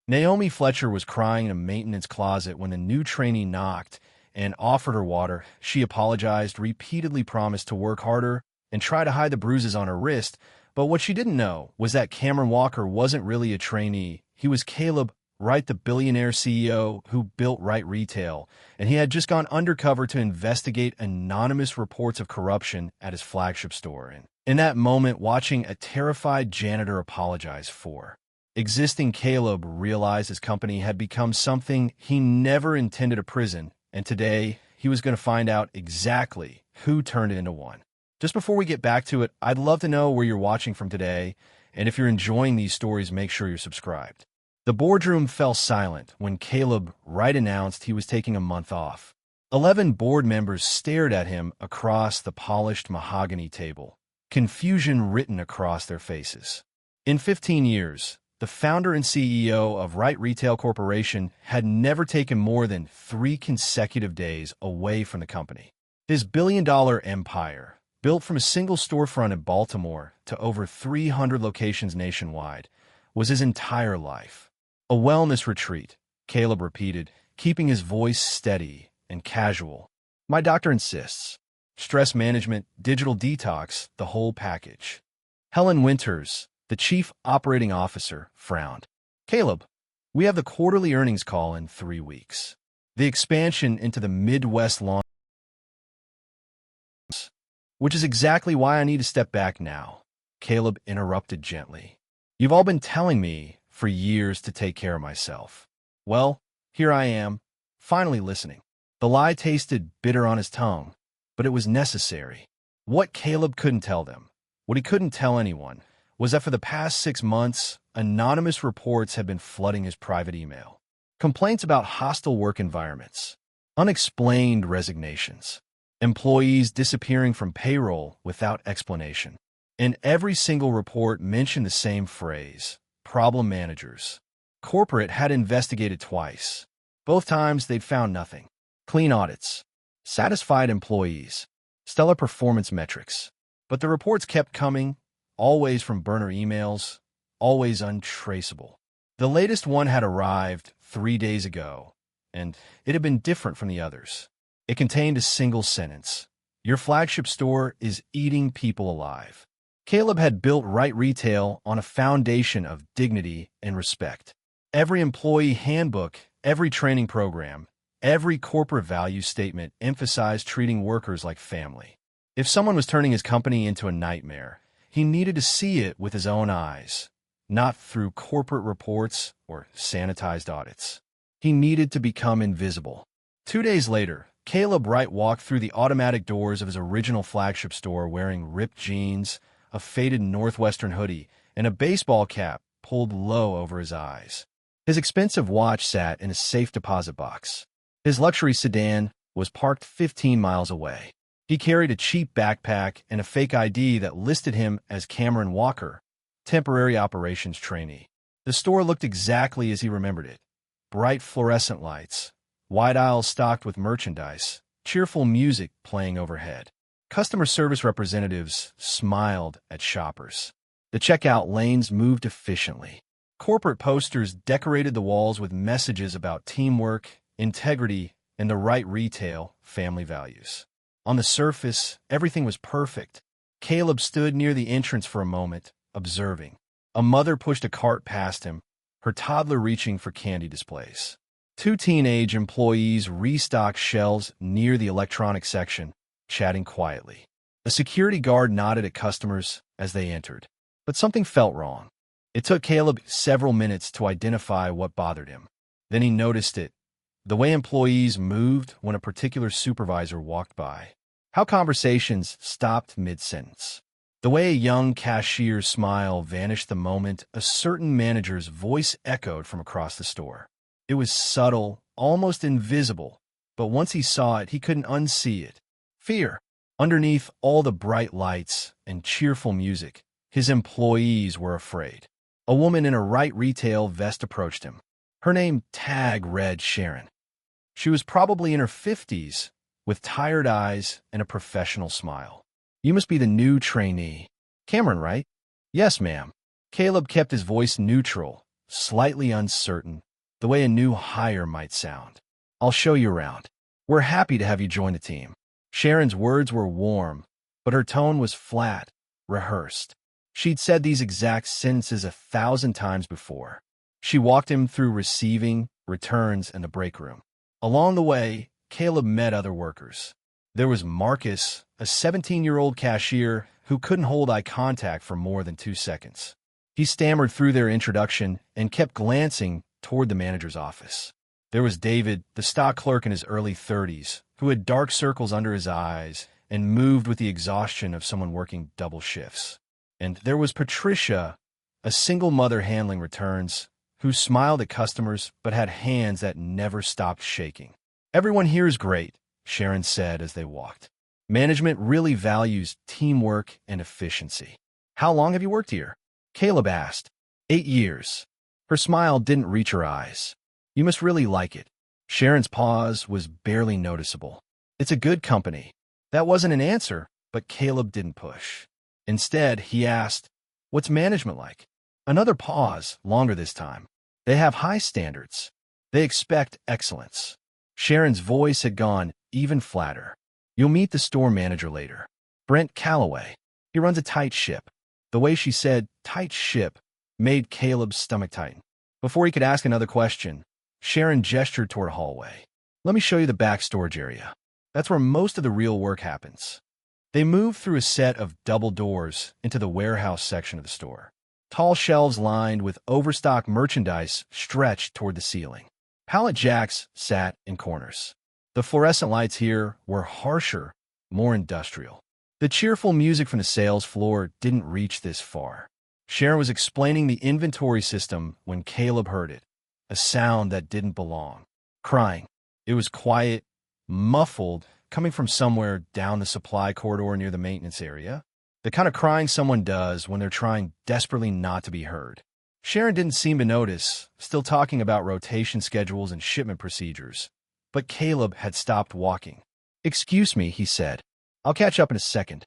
Naomi Fletcher was crying in a maintenance closet when a new trainee knocked and offered her water. She apologized, repeatedly promised to work harder, and tried to hide the bruises on her wrist. But what she didn't know was that Cameron Walker wasn't really a trainee. He was Caleb Wright, the billionaire CEO who built Wright Retail, and he had just gone undercover to investigate anonymous reports of corruption at his flagship store. And in that moment, watching a terrified janitor apologize for existing, Caleb realized his company had become something he never intended, a prison, and today he was going to find out exactly who turned it into one. Just before we get back to it, I'd love to know where you're watching from today, and if you're enjoying these stories, make sure you're subscribed. The boardroom fell silent when Caleb Wright announced he was taking a month off. 11 board members stared at him across the polished mahogany table, confusion written across their faces. In 15 years, the founder and CEO of Wright Retail Corporation had never taken more than 3 consecutive days away from the company. His billion-dollar empire, built from a single storefront in Baltimore to over 300 locations nationwide, was his entire life. A wellness retreat, Caleb repeated, keeping his voice steady and casual. My doctor insists. Stress management, digital detox, the whole package. Helen Winters, the chief operating officer, frowned. Caleb, we have the quarterly earnings call in 3 weeks. The expansion into the Midwest launch, which is exactly why I need to step back now. Caleb interrupted gently. You've all been telling me for years to take care of myself. Well, here I am, finally listening. The lie tasted bitter on his tongue, but it was necessary. What Caleb couldn't tell them, what he couldn't tell anyone, was that for the past 6 months, anonymous reports had been flooding his private email. Complaints about hostile work environments, unexplained resignations, employees disappearing from payroll without explanation. And every single report mentioned the same phrase: problem managers. Corporate had investigated twice. Both times they'd found nothing. Clean audits, satisfied employees, stellar performance metrics. But the reports kept coming, always from burner emails, always untraceable. The latest one had arrived 3 days ago, and it had been different from the others. It contained a single sentence: your flagship store is eating people alive. Caleb had built Wright Retail on a foundation of dignity and respect. Every employee handbook, every training program, every corporate value statement emphasized treating workers like family. If someone was turning his company into a nightmare, he needed to see it with his own eyes, not through corporate reports or sanitized audits. He needed to become invisible. 2 days later, Caleb Wright walked through the automatic doors of his original flagship store wearing ripped jeans, a faded Northwestern hoodie, and a baseball cap pulled low over his eyes. His expensive watch sat in a safe deposit box. His luxury sedan was parked 15 miles away. He carried a cheap backpack and a fake ID that listed him as Cameron Walker, temporary operations trainee. The store looked exactly as he remembered it. Bright fluorescent lights, wide aisles stocked with merchandise, cheerful music playing overhead. Customer service representatives smiled at shoppers. The checkout lanes moved efficiently. Corporate posters decorated the walls with messages about teamwork, integrity, and the Wright Retail family values. On the surface, everything was perfect. Caleb stood near the entrance for a moment, observing. A mother pushed a cart past him, her toddler reaching for candy displays. 2 teenage employees restocked shelves near the electronics section, chatting quietly. A security guard nodded at customers as they entered. But something felt wrong. It took Caleb several minutes to identify what bothered him. Then he noticed it: the way employees moved when a particular supervisor walked by. How conversations stopped mid-sentence. The way a young cashier's smile vanished the moment a certain manager's voice echoed from across the store. It was subtle, almost invisible, but once he saw it, he couldn't unsee it. Fear. Underneath all the bright lights and cheerful music, his employees were afraid. A woman in a Wright Retail vest approached him. Her name tag read Sharon. She was probably in her 50s, with tired eyes and a professional smile. You must be the new trainee. Cameron, right? Yes, ma'am. Caleb kept his voice neutral, slightly uncertain, the way a new hire might sound. I'll show you around. We're happy to have you join the team. Sharon's words were warm, but her tone was flat, rehearsed. She'd said these exact sentences 1,000 times before. She walked him through receiving, returns, and the break room. Along the way, Caleb met other workers. There was Marcus, a 17-year-old cashier who couldn't hold eye contact for more than 2 seconds. He stammered through their introduction and kept glancing toward the manager's office. There was David, the stock clerk in his early 30s, who had dark circles under his eyes and moved with the exhaustion of someone working double shifts. And there was Patricia, a single mother handling returns, who smiled at customers but had hands that never stopped shaking. "Everyone here is great," Sharon said as they walked. "Management really values teamwork and efficiency." "How long have you worked here?" Caleb asked. 8 years. Her smile didn't reach her eyes. "You must really like it." Sharon's pause was barely noticeable. "It's a good company." That wasn't an answer, but Caleb didn't push. Instead, he asked, "What's management like?" Another pause, longer this time. "They have high standards. They expect excellence." Sharon's voice had gone even flatter. "You'll meet the store manager later. Brent Calloway. He runs a tight ship." The way she said "tight ship" made Caleb's stomach tighten. Before he could ask another question, Sharon gestured toward a hallway. "Let me show you the back storage area. That's where most of the real work happens." They moved through a set of double doors into the warehouse section of the store. Tall shelves lined with overstocked merchandise stretched toward the ceiling. Pallet jacks sat in corners. The fluorescent lights here were harsher, more industrial. The cheerful music from the sales floor didn't reach this far. Sharon was explaining the inventory system when Caleb heard it, a sound that didn't belong. Crying. It was quiet, muffled, coming from somewhere down the supply corridor near the maintenance area. The kind of crying someone does when they're trying desperately not to be heard. Sharon didn't seem to notice, still talking about rotation schedules and shipment procedures. But Caleb had stopped walking. "Excuse me," he said. "I'll catch up in a second."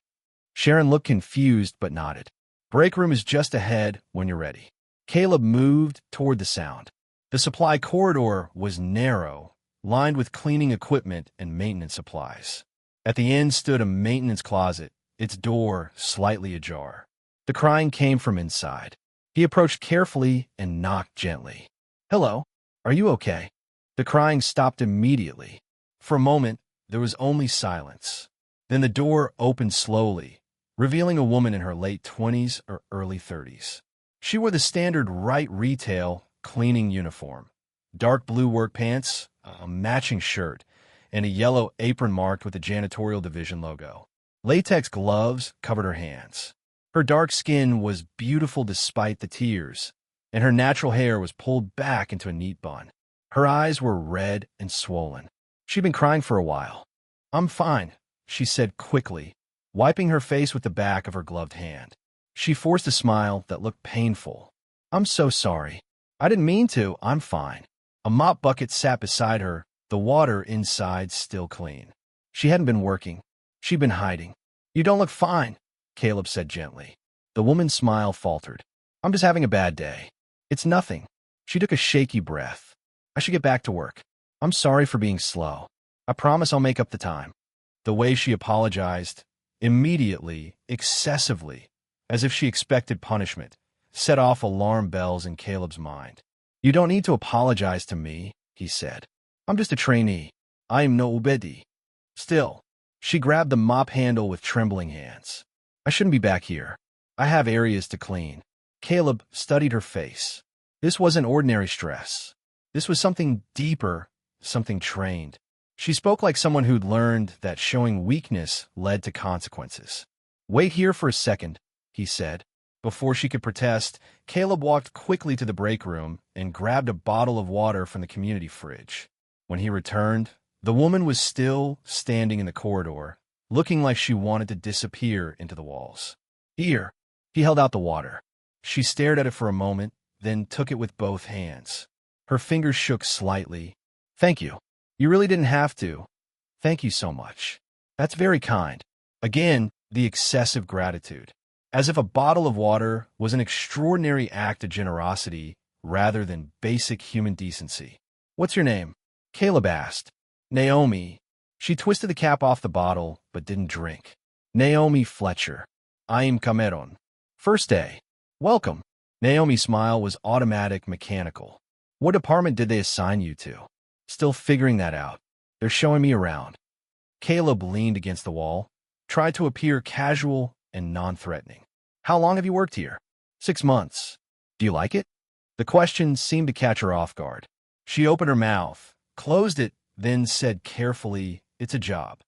Sharon looked confused but nodded. "Break room is just ahead when you're ready." Caleb moved toward the sound. The supply corridor was narrow, lined with cleaning equipment and maintenance supplies. At the end stood a maintenance closet, its door slightly ajar. The crying came from inside. He approached carefully and knocked gently. "Hello, are you okay?" The crying stopped immediately. For a moment, there was only silence. Then the door opened slowly, revealing a woman in her late 20s or early 30s. She wore the standard Wright retail cleaning uniform, dark blue work pants, a matching shirt, and a yellow apron marked with the janitorial division logo. Latex gloves covered her hands. Her dark skin was beautiful despite the tears, and her natural hair was pulled back into a neat bun. Her eyes were red and swollen. She'd been crying for a while. "I'm fine," she said quickly, wiping her face with the back of her gloved hand. She forced a smile that looked painful. "I'm so sorry. I didn't mean to. I'm fine." A mop bucket sat beside her, the water inside still clean. She hadn't been working. She'd been hiding. "You don't look fine," Caleb said gently. The woman's smile faltered. "I'm just having a bad day. It's nothing." She took a shaky breath. "I should get back to work. I'm sorry for being slow. I promise I'll make up the time." The way she apologized, immediately, excessively, as if she expected punishment, set off alarm bells in Caleb's mind. "You don't need to apologize to me," he said. "I'm just a trainee. I am no ubedi." Still, she grabbed the mop handle with trembling hands. "I shouldn't be back here. I have areas to clean." Caleb studied her face. This wasn't ordinary stress. This was something deeper, something trained. She spoke like someone who'd learned that showing weakness led to consequences. "Wait here for a second," he said. Before she could protest, Caleb walked quickly to the break room and grabbed a bottle of water from the community fridge. When he returned, the woman was still standing in the corridor, looking like she wanted to disappear into the walls. "Here." He held out the water. She stared at it for a moment, then took it with both hands. Her fingers shook slightly. "Thank you. You really didn't have to. Thank you so much. That's very kind." Again, the excessive gratitude. As if a bottle of water was an extraordinary act of generosity rather than basic human decency. "What's your name?" Caleb asked. "Naomi." She twisted the cap off the bottle, but didn't drink. "Naomi Fletcher. I am Cameron. First day. Welcome." Naomi's smile was automatic, mechanical. "What department did they assign you to?" "Still figuring that out. They're showing me around." Caleb leaned against the wall, tried to appear casual and non-threatening. "How long have you worked here?" 6 months. "Do you like it?" The question seemed to catch her off guard. She opened her mouth, closed it, then said carefully, "It's a job."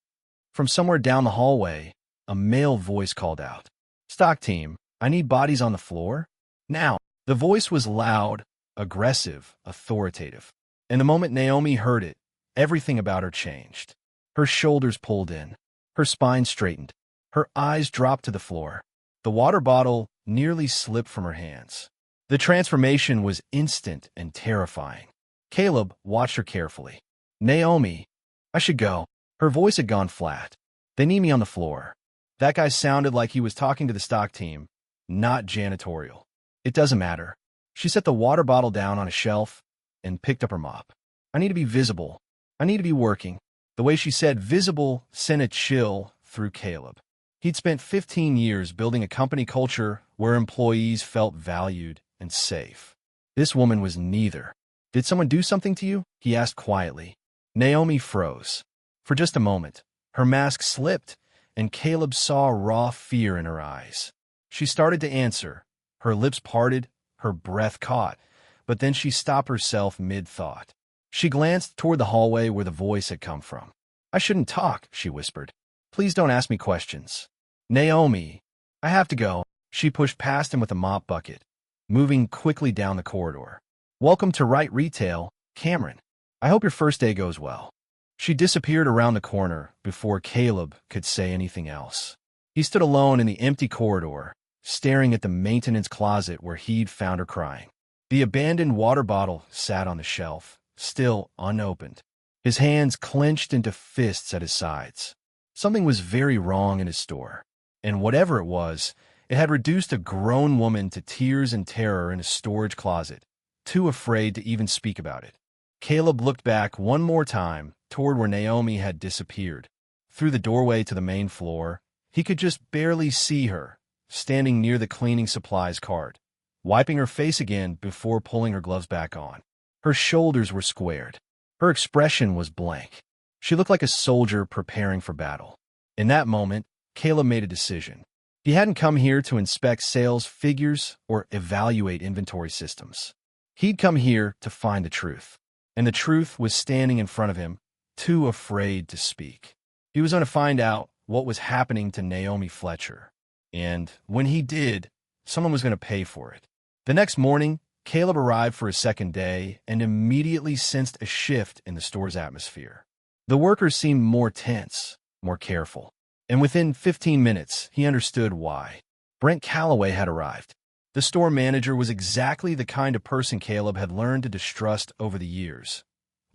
From somewhere down the hallway, a male voice called out, "Stock team, I need bodies on the floor now." The voice was loud, aggressive, authoritative. And the moment Naomi heard it, everything about her changed. Her shoulders pulled in, her spine straightened, her eyes dropped to the floor. The water bottle nearly slipped from her hands. The transformation was instant and terrifying. Caleb watched her carefully. "Naomi, I should go." Her voice had gone flat. "They need me on the floor." That guy sounded like he was talking to the stock team, not janitorial. "It doesn't matter." She set the water bottle down on a shelf and picked up her mop. "I need to be visible. I need to be working." The way she said visible sent a chill through Caleb. He'd spent 15 years building a company culture where employees felt valued and safe. This woman was neither. "Did someone do something to you?" he asked quietly. Naomi froze. For just a moment, her mask slipped, and Caleb saw raw fear in her eyes. She started to answer. Her lips parted, her breath caught, but then she stopped herself mid-thought. She glanced toward the hallway where the voice had come from. "I shouldn't talk," she whispered. "Please don't ask me questions." "Naomi, I have to go." She pushed past him with a mop bucket, moving quickly down the corridor. "Welcome to Right Retail, Cameron. I hope your first day goes well." She disappeared around the corner before Caleb could say anything else. He stood alone in the empty corridor, staring at the maintenance closet where he'd found her crying. The abandoned water bottle sat on the shelf, still unopened. His hands clenched into fists at his sides. Something was very wrong in his store, and whatever it was, it had reduced a grown woman to tears and terror in a storage closet, too afraid to even speak about it. Caleb looked back one more time toward where Naomi had disappeared. Through the doorway to the main floor, he could just barely see her, standing near the cleaning supplies cart, wiping her face again before pulling her gloves back on. Her shoulders were squared. Her expression was blank. She looked like a soldier preparing for battle. In that moment, Caleb made a decision. He hadn't come here to inspect sales figures or evaluate inventory systems. He'd come here to find the truth. And the truth was standing in front of him, too afraid to speak. He was going to find out what was happening to Naomi Fletcher. And when he did, someone was going to pay for it. The next morning, Caleb arrived for his second day and immediately sensed a shift in the store's atmosphere. The workers seemed more tense, more careful. And within 15 minutes, he understood why. Brent Calloway had arrived. The store manager was exactly the kind of person Caleb had learned to distrust over the years.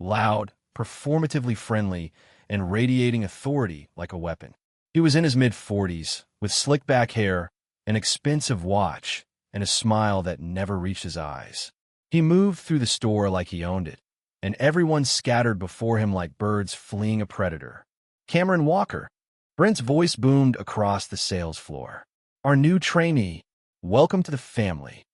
Loud, performatively friendly, and radiating authority like a weapon. He was in his mid-40s, with slick back hair, an expensive watch, and a smile that never reached his eyes. He moved through the store like he owned it, and everyone scattered before him like birds fleeing a predator. "Cameron Walker." Brent's voice boomed across the sales floor. "Our new trainee. Welcome to the family."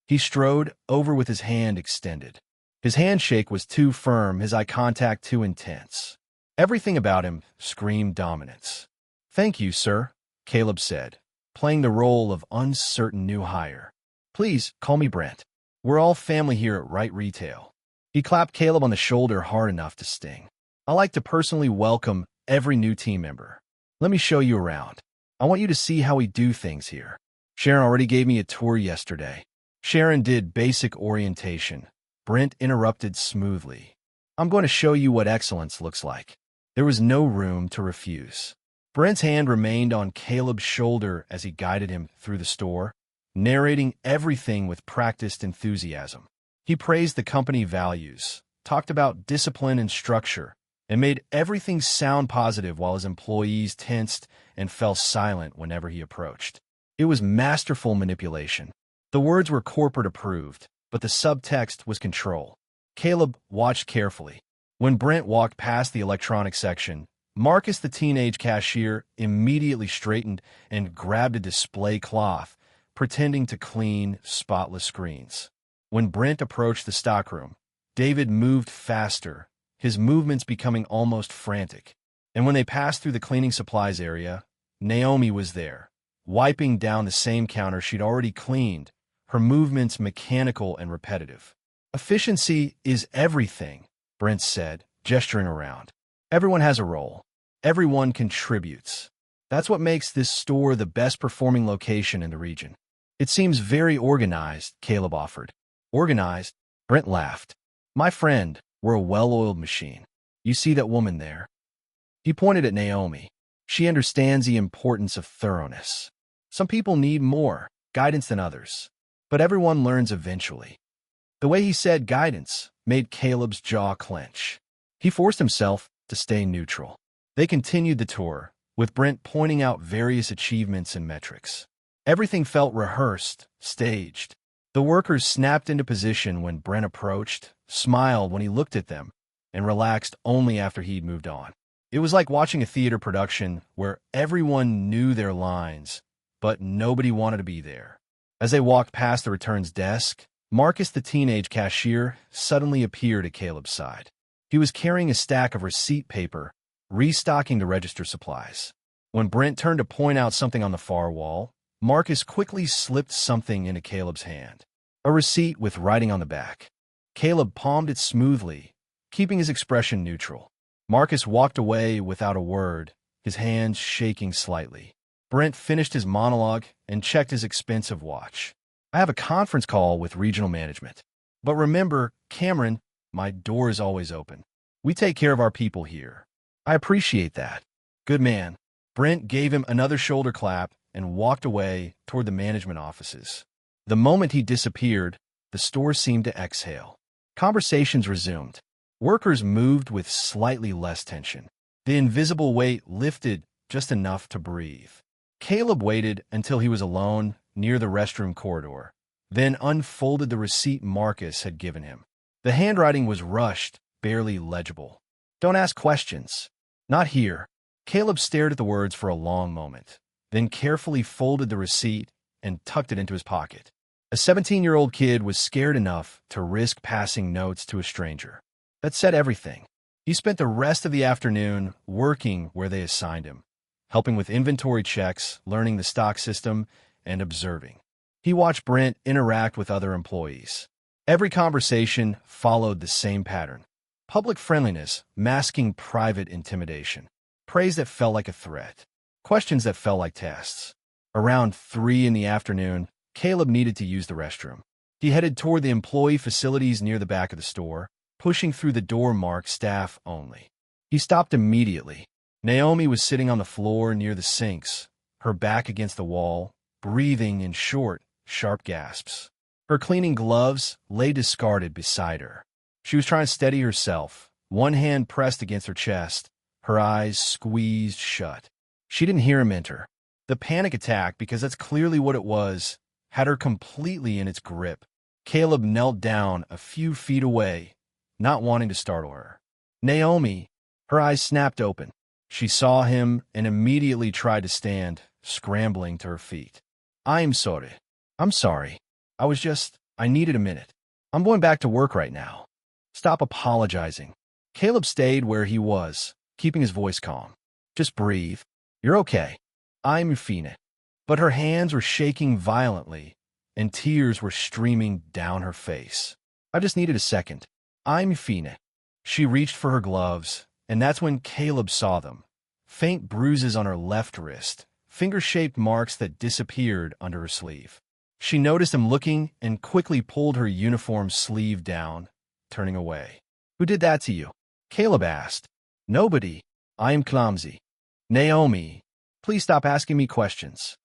He strode over with his hand extended. His handshake was too firm, his eye contact too intense. Everything about him screamed dominance. "Thank you, sir," Caleb said, playing the role of uncertain new hire. "Please call me Brent. We're all family here at Right Retail." He clapped Caleb on the shoulder hard enough to sting. "I like to personally welcome every new team member. Let me show you around. I want you to see how we do things here." Sharon already gave me a tour yesterday. Sharon did basic orientation. Brent interrupted smoothly. "I'm going to show you what excellence looks like." There was no room to refuse. Brent's hand remained on Caleb's shoulder as he guided him through the store, narrating everything with practiced enthusiasm. He praised the company values, talked about discipline and structure, and made everything sound positive while his employees tensed and fell silent whenever he approached. It was masterful manipulation. The words were corporate approved, but the subtext was control. Caleb watched carefully. When Brent walked past the electronics section, Marcus, the teenage cashier, immediately straightened and grabbed a display cloth, pretending to clean spotless screens. When Brent approached the stockroom, David moved faster, his movements becoming almost frantic. And when they passed through the cleaning supplies area, Naomi was there, wiping down the same counter she'd already cleaned, her movements mechanical and repetitive. "Efficiency is everything," Brent said, gesturing around. "Everyone has a role. Everyone contributes. That's what makes this store the best-performing location in the region." "It seems very organized," Caleb offered. "Organized?" Brent laughed. "My friend, we're a well-oiled machine. You see that woman there?" He pointed at Naomi. "She understands the importance of thoroughness. Some people need more guidance than others, but everyone learns eventually." The way he said guidance made Caleb's jaw clench. He forced himself to stay neutral. They continued the tour, with Brent pointing out various achievements and metrics. Everything felt rehearsed, staged. The workers snapped into position when Brent approached, smiled when he looked at them, and relaxed only after he'd moved on. It was like watching a theater production where everyone knew their lines, but nobody wanted to be there. As they walked past the returns desk, Marcus, the teenage cashier, suddenly appeared at Caleb's side. He was carrying a stack of receipt paper, restocking the register supplies. When Brent turned to point out something on the far wall, Marcus quickly slipped something into Caleb's hand. A receipt with writing on the back. Caleb palmed it smoothly, keeping his expression neutral. Marcus walked away without a word, his hands shaking slightly. Brent finished his monologue and checked his expensive watch. "I have a conference call with regional management. But remember, Cameron, my door is always open. We take care of our people here. I appreciate that." "Good man." Brent gave him another shoulder clap and walked away toward the management offices. The moment he disappeared, the store seemed to exhale. Conversations resumed. Workers moved with slightly less tension. The invisible weight lifted just enough to breathe. Caleb waited until he was alone near the restroom corridor, then unfolded the receipt Marcus had given him. The handwriting was rushed, barely legible. "Don't ask questions." "Not here." Caleb stared at the words for a long moment, then carefully folded the receipt and tucked it into his pocket. A 17-year-old kid was scared enough to risk passing notes to a stranger. That said everything. He spent the rest of the afternoon working where they assigned him, helping with inventory checks, learning the stock system, and observing. He watched Brent interact with other employees. Every conversation followed the same pattern. Public friendliness masking private intimidation. Praise that felt like a threat. Questions that felt like tests. Around 3 in the afternoon, Caleb needed to use the restroom. He headed toward the employee facilities near the back of the store, pushing through the door marked "Staff Only." He stopped immediately. Naomi was sitting on the floor near the sinks, her back against the wall, breathing in short, sharp gasps. Her cleaning gloves lay discarded beside her. She was trying to steady herself, one hand pressed against her chest, her eyes squeezed shut. She didn't hear him enter. The panic attack, because that's clearly what it was, had her completely in its grip. Caleb knelt down a few feet away, not wanting to startle her. "Naomi!" Her eyes snapped open. She saw him and immediately tried to stand, scrambling to her feet. "I'm sorry. I'm sorry. I needed a minute. I'm going back to work right now." "Stop apologizing." Caleb stayed where he was, keeping his voice calm. "Just breathe. You're okay. I'm fine." But her hands were shaking violently, and tears were streaming down her face. "I just needed a second. I'm fine." She reached for her gloves, and that's when Caleb saw them. Faint bruises on her left wrist, finger-shaped marks that disappeared under her sleeve. She noticed him looking and quickly pulled her uniform sleeve down, turning away. "Who did that to you?" Caleb asked. "Nobody. I am clumsy." "Naomi, please stop asking me questions."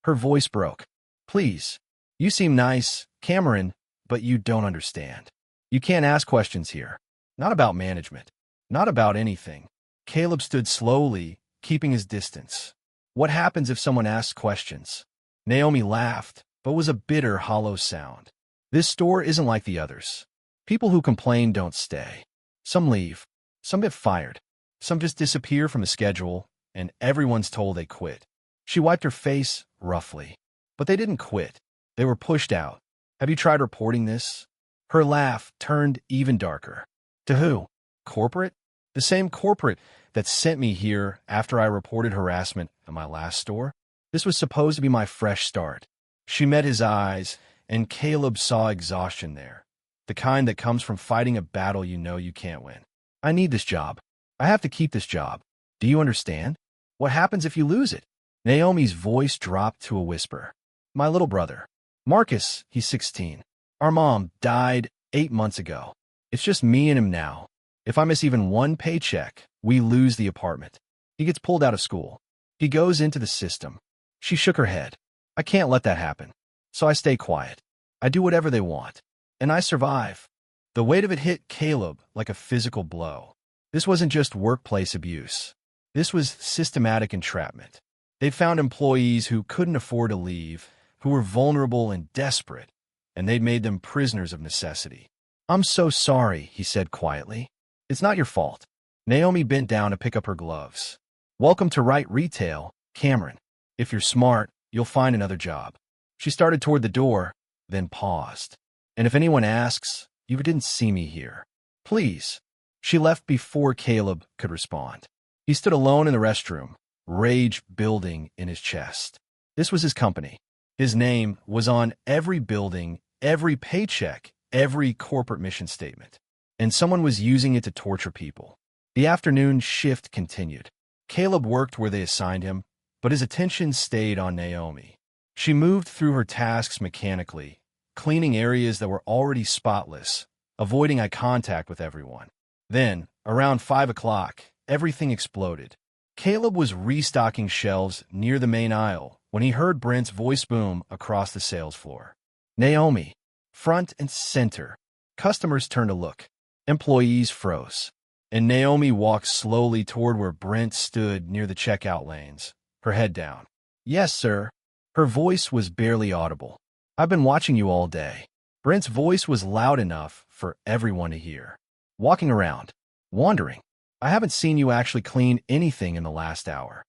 Her voice broke. "Please. You seem nice, Cameron, but you don't understand. You can't ask questions here. Not about management. Not about anything." Caleb stood slowly, keeping his distance. "What happens if someone asks questions?" Naomi laughed, but was a bitter, hollow sound. This store isn't like the others. People who complain don't stay. Some leave. Some get fired. Some just disappear from the schedule, and everyone's told they quit. She wiped her face roughly. But they didn't quit. They were pushed out. Have you tried reporting this? Her laugh turned even darker. To who? Corporate? The same corporate that sent me here after I reported harassment at my last store? This was supposed to be my fresh start. She met his eyes, and Caleb saw exhaustion there. The kind that comes from fighting a battle you know you can't win. I need this job. I have to keep this job. Do you understand? What happens if you lose it? Naomi's voice dropped to a whisper. My little brother. Marcus, he's 16. Our mom died 8 months ago. It's just me and him now. If I miss even one paycheck, we lose the apartment. He gets pulled out of school. He goes into the system. She shook her head. I can't let that happen. So I stay quiet. I do whatever they want. And I survive. The weight of it hit Caleb like a physical blow. This wasn't just workplace abuse. This was systematic entrapment. They found employees who couldn't afford to leave, who were vulnerable and desperate, and they'd made them prisoners of necessity. I'm so sorry, he said quietly. It's not your fault. Naomi bent down to pick up her gloves. Welcome to Right Retail, Cameron. If you're smart, you'll find another job. She started toward the door, then paused. And if anyone asks, you didn't see me here. Please. She left before Caleb could respond. He stood alone in the restroom, rage building in his chest. This was his company. His name was on every building, every paycheck, every corporate mission statement. And someone was using it to torture people. The afternoon shift continued. Caleb worked where they assigned him, but his attention stayed on Naomi. She moved through her tasks mechanically, cleaning areas that were already spotless, avoiding eye contact with everyone. Then, around 5 o'clock, everything exploded. Caleb was restocking shelves near the main aisle when he heard Brent's voice boom across the sales floor. Naomi, front and center. Customers turned to look. Employees froze. And Naomi walked slowly toward where Brent stood near the checkout lanes, her head down. Yes, sir. Her voice was barely audible. I've been watching you all day. Brent's voice was loud enough for everyone to hear. Walking around, wandering. I haven't seen you actually clean anything in the last hour.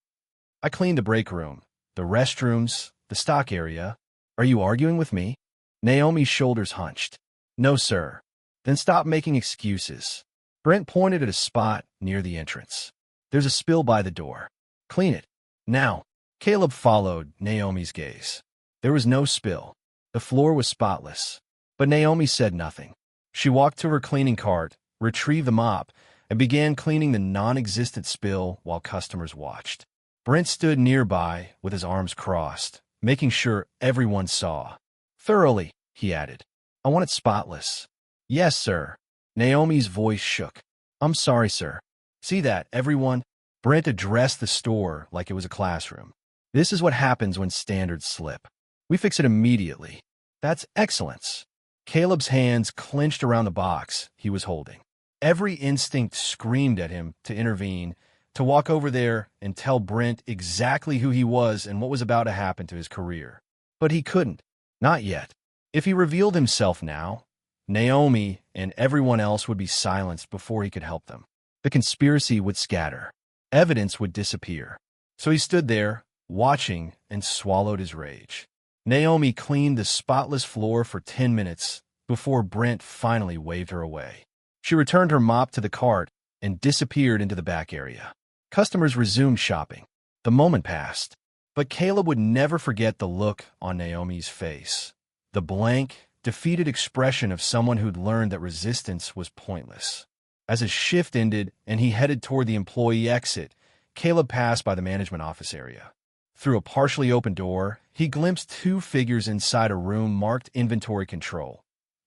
I cleaned the break room, the restrooms, the stock area. Are you arguing with me? Naomi's shoulders hunched. No, sir. Then stop making excuses. Brent pointed at a spot near the entrance. There's a spill by the door. Clean it. Now. Caleb followed Naomi's gaze. There was no spill. The floor was spotless. But Naomi said nothing. She walked to her cleaning cart, retrieved the mop, and began cleaning the non-existent spill while customers watched. Brent stood nearby with his arms crossed, making sure everyone saw. Thoroughly, he added. I want it spotless. Yes, sir. Naomi's voice shook. I'm sorry, sir. See that, everyone? Brent addressed the store like it was a classroom. This is what happens when standards slip. We fix it immediately. That's excellence. Caleb's hands clenched around the box he was holding. Every instinct screamed at him to intervene, to walk over there and tell Brent exactly who he was and what was about to happen to his career. But he couldn't. Not yet. If he revealed himself now, Naomi and everyone else would be silenced before he could help them. The conspiracy would scatter. Evidence would disappear. So he stood there, watching, and swallowed his rage. Naomi cleaned the spotless floor for 10 minutes before Brent finally waved her away. She returned her mop to the cart and disappeared into the back area. Customers resumed shopping. The moment passed, but Caleb would never forget the look on Naomi's face. The blank, defeated expression of someone who'd learned that resistance was pointless. As his shift ended and he headed toward the employee exit, Caleb passed by the management office area. Through a partially open door, he glimpsed 2 figures inside a room marked Inventory Control.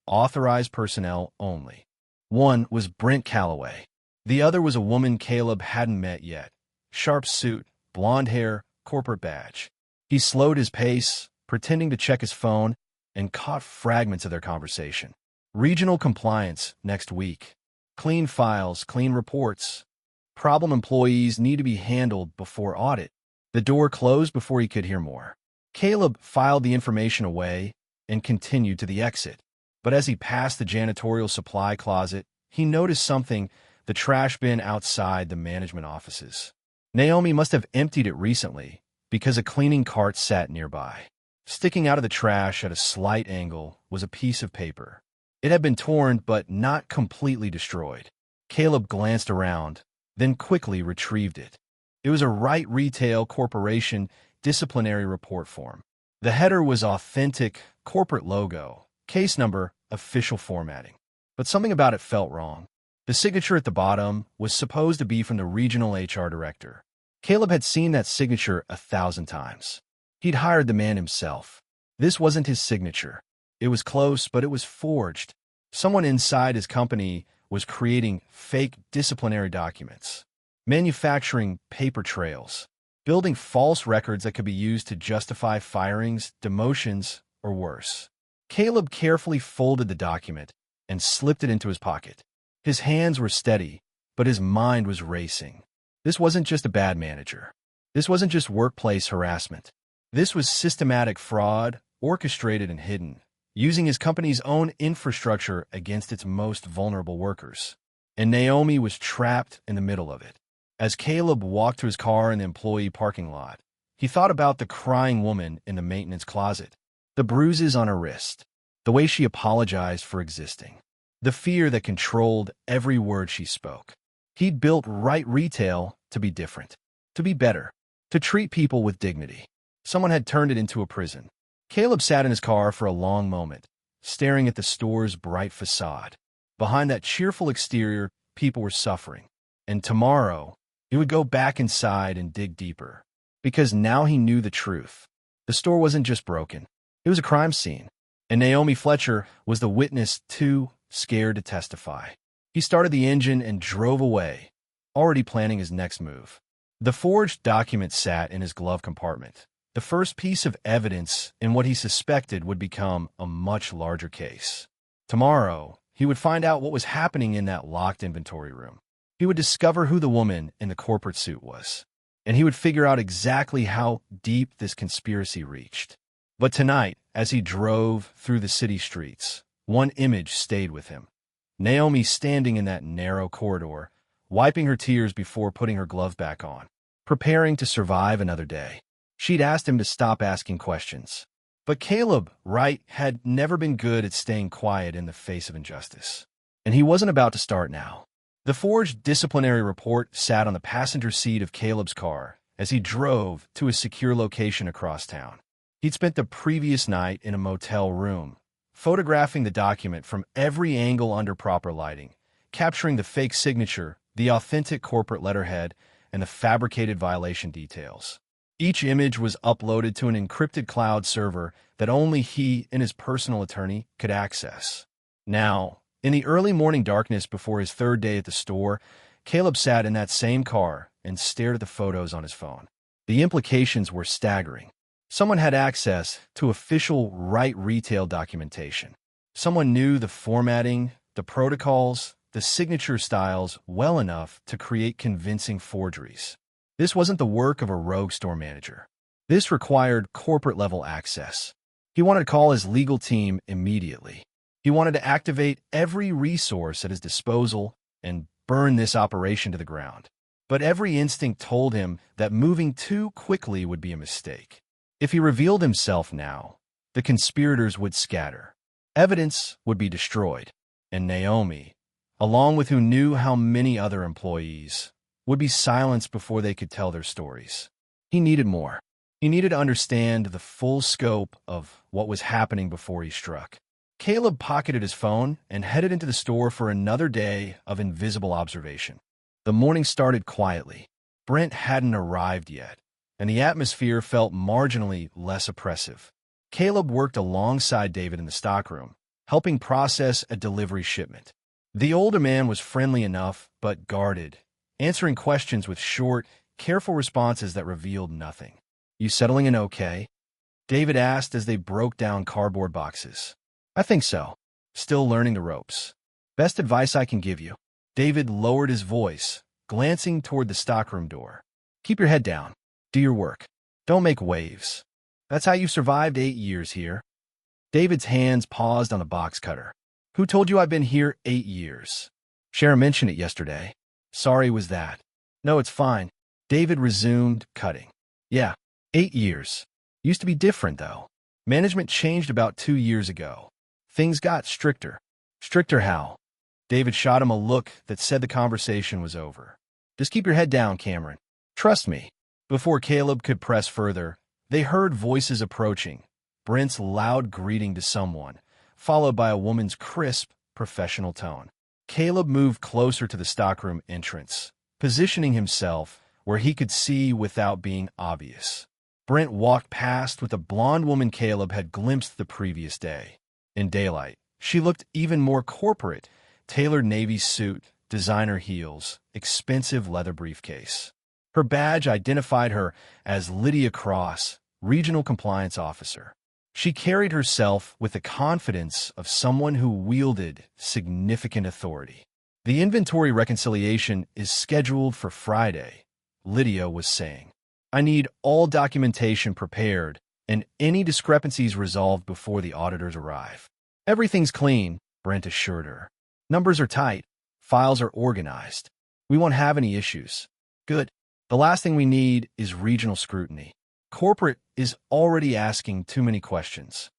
Authorized personnel only. One was Brent Calloway. The other was a woman Caleb hadn't met yet. Sharp suit, blonde hair, corporate badge. He slowed his pace, pretending to check his phone, and caught fragments of their conversation. Regional compliance next week. Clean files, clean reports. Problem employees need to be handled before audit. The door closed before he could hear more. Caleb filed the information away and continued to the exit. But as he passed the janitorial supply closet, he noticed something: the trash bin outside the management offices. Naomi must have emptied it recently, because a cleaning cart sat nearby. Sticking out of the trash at a slight angle was a piece of paper. It had been torn but not completely destroyed. Caleb glanced around, then quickly retrieved it. It was a Wright Retail Corporation disciplinary report form. The header was authentic, corporate logo, case number, official formatting. But something about it felt wrong. The signature at the bottom was supposed to be from the regional HR director. Caleb had seen that signature 1,000 times. He'd hired the man himself. This wasn't his signature. It was close, but it was forged. Someone inside his company was creating fake disciplinary documents, manufacturing paper trails, building false records that could be used to justify firings, demotions, or worse. Caleb carefully folded the document and slipped it into his pocket. His hands were steady, but his mind was racing. This wasn't just a bad manager. This wasn't just workplace harassment. This was systematic fraud, orchestrated and hidden, using his company's own infrastructure against its most vulnerable workers. And Naomi was trapped in the middle of it. As Caleb walked to his car in the employee parking lot, he thought about the crying woman in the maintenance closet, the bruises on her wrist, the way she apologized for existing, the fear that controlled every word she spoke. He'd built Wright Retail to be different, to be better, to treat people with dignity. Someone had turned it into a prison. Caleb sat in his car for a long moment, staring at the store's bright facade. Behind that cheerful exterior, people were suffering. And tomorrow, he would go back inside and dig deeper. Because now he knew the truth. The store wasn't just broken. It was a crime scene. And Naomi Fletcher was the witness, too scared to testify. He started the engine and drove away, already planning his next move. The forged document sat in his glove compartment, the first piece of evidence in what he suspected would become a much larger case. Tomorrow, he would find out what was happening in that locked inventory room. He would discover who the woman in the corporate suit was, and he would figure out exactly how deep this conspiracy reached. But tonight, as he drove through the city streets, one image stayed with him. Naomi standing in that narrow corridor, wiping her tears before putting her glove back on, preparing to survive another day. She'd asked him to stop asking questions. But Caleb Wright had never been good at staying quiet in the face of injustice. And he wasn't about to start now. The forged disciplinary report sat on the passenger seat of Caleb's car as he drove to a secure location across town. He'd spent the previous night in a motel room, photographing the document from every angle under proper lighting, capturing the fake signature, the authentic corporate letterhead, and the fabricated violation details. Each image was uploaded to an encrypted cloud server that only he and his personal attorney could access. Now, in the early morning darkness before his third day at the store, Caleb sat in that same car and stared at the photos on his phone. The implications were staggering. Someone had access to official Wright Retail documentation. Someone knew the formatting, the protocols, the signature styles well enough to create convincing forgeries. This wasn't the work of a rogue store manager. This required corporate-level access. He wanted to call his legal team immediately. He wanted to activate every resource at his disposal and burn this operation to the ground. But every instinct told him that moving too quickly would be a mistake. If he revealed himself now, the conspirators would scatter. Evidence would be destroyed. And Naomi, along with who knew how many other employees, would be silenced before they could tell their stories. He needed more. He needed to understand the full scope of what was happening before he struck. Caleb pocketed his phone and headed into the store for another day of invisible observation. The morning started quietly. Brent hadn't arrived yet, and the atmosphere felt marginally less oppressive. Caleb worked alongside David in the stockroom, helping process a delivery shipment. The older man was friendly enough, but guarded, answering questions with short, careful responses that revealed nothing. "You settling in okay?" David asked as they broke down cardboard boxes. "I think so. Still learning the ropes. Best advice I can give you." David lowered his voice, glancing toward the stockroom door. "Keep your head down. Do your work. Don't make waves. That's how you've survived 8 years here." David's hands paused on the box cutter. Who told you I've been here 8 years? Sharon mentioned it yesterday. Sorry was that. No, it's fine. David resumed cutting. Yeah, 8 years. Used to be different, though. Management changed about 2 years ago. Things got stricter. Stricter how? David shot him a look that said the conversation was over. Just keep your head down, Cameron. Trust me. Before Caleb could press further, they heard voices approaching. Brent's loud greeting to someone, followed by a woman's crisp, professional tone. Caleb moved closer to the stockroom entrance, positioning himself where he could see without being obvious. Brent walked past with a blonde woman Caleb had glimpsed the previous day. In daylight, she looked even more corporate, tailored navy suit, designer heels, expensive leather briefcase. Her badge identified her as Lydia Cross, Regional Compliance Officer. She carried herself with the confidence of someone who wielded significant authority. The inventory reconciliation is scheduled for Friday, Lydia was saying. I need all documentation prepared and any discrepancies resolved before the auditors arrive. Everything's clean, Brent assured her. Numbers are tight. Files are organized. We won't have any issues. Good. The last thing we need is regional scrutiny. Corporate is already asking too many questions.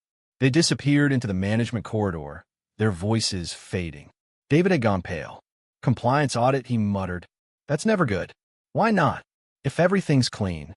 They disappeared into the management corridor, their voices fading. David had gone pale. Compliance audit, he muttered. That's never good. Why not? If everything's clean.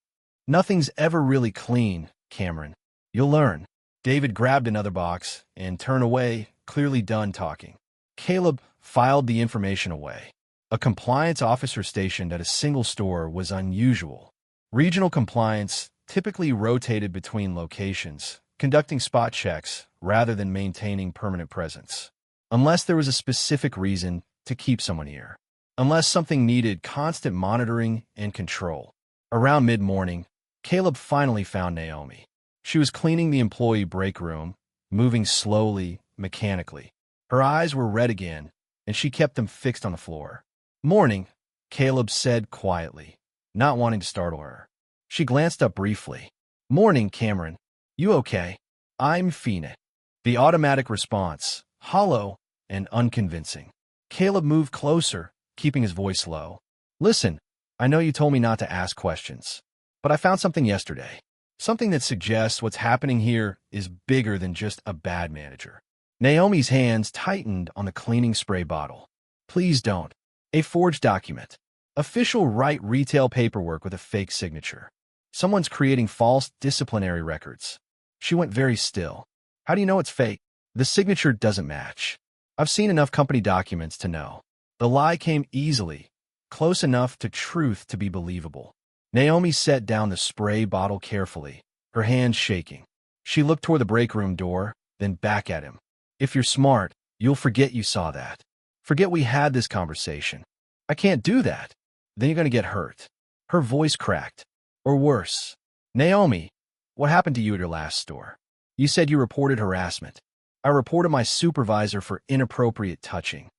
Nothing's ever really clean, Cameron. You'll learn. David grabbed another box and turned away, clearly done talking. Caleb filed the information away. A compliance officer stationed at a single store was unusual. Regional compliance typically rotated between locations, conducting spot checks rather than maintaining permanent presence. Unless there was a specific reason to keep someone here. Unless something needed constant monitoring and control. Around mid-morning, Caleb finally found Naomi. She was cleaning the employee break room, moving slowly, mechanically. Her eyes were red again, and she kept them fixed on the floor. Morning, Caleb said quietly, not wanting to startle her. She glanced up briefly. Morning, Cameron. You okay? I'm Phoenix. The automatic response, hollow and unconvincing. Caleb moved closer, keeping his voice low. Listen, I know you told me not to ask questions, but I found something yesterday. Something that suggests what's happening here is bigger than just a bad manager. Naomi's hands tightened on the cleaning spray bottle. Please don't. A forged document. Official right retail paperwork with a fake signature. Someone's creating false disciplinary records. She went very still. How do you know it's fake? The signature doesn't match. I've seen enough company documents to know. The lie came easily, close enough to truth to be believable. Naomi set down the spray bottle carefully, her hands shaking. She looked toward the break room door, then back at him. If you're smart, you'll forget you saw that. Forget we had this conversation. I can't do that. Then you're going to get hurt. Her voice cracked. Or worse. Naomi, what happened to you at your last store? You said you reported harassment. I reported my supervisor for inappropriate touching.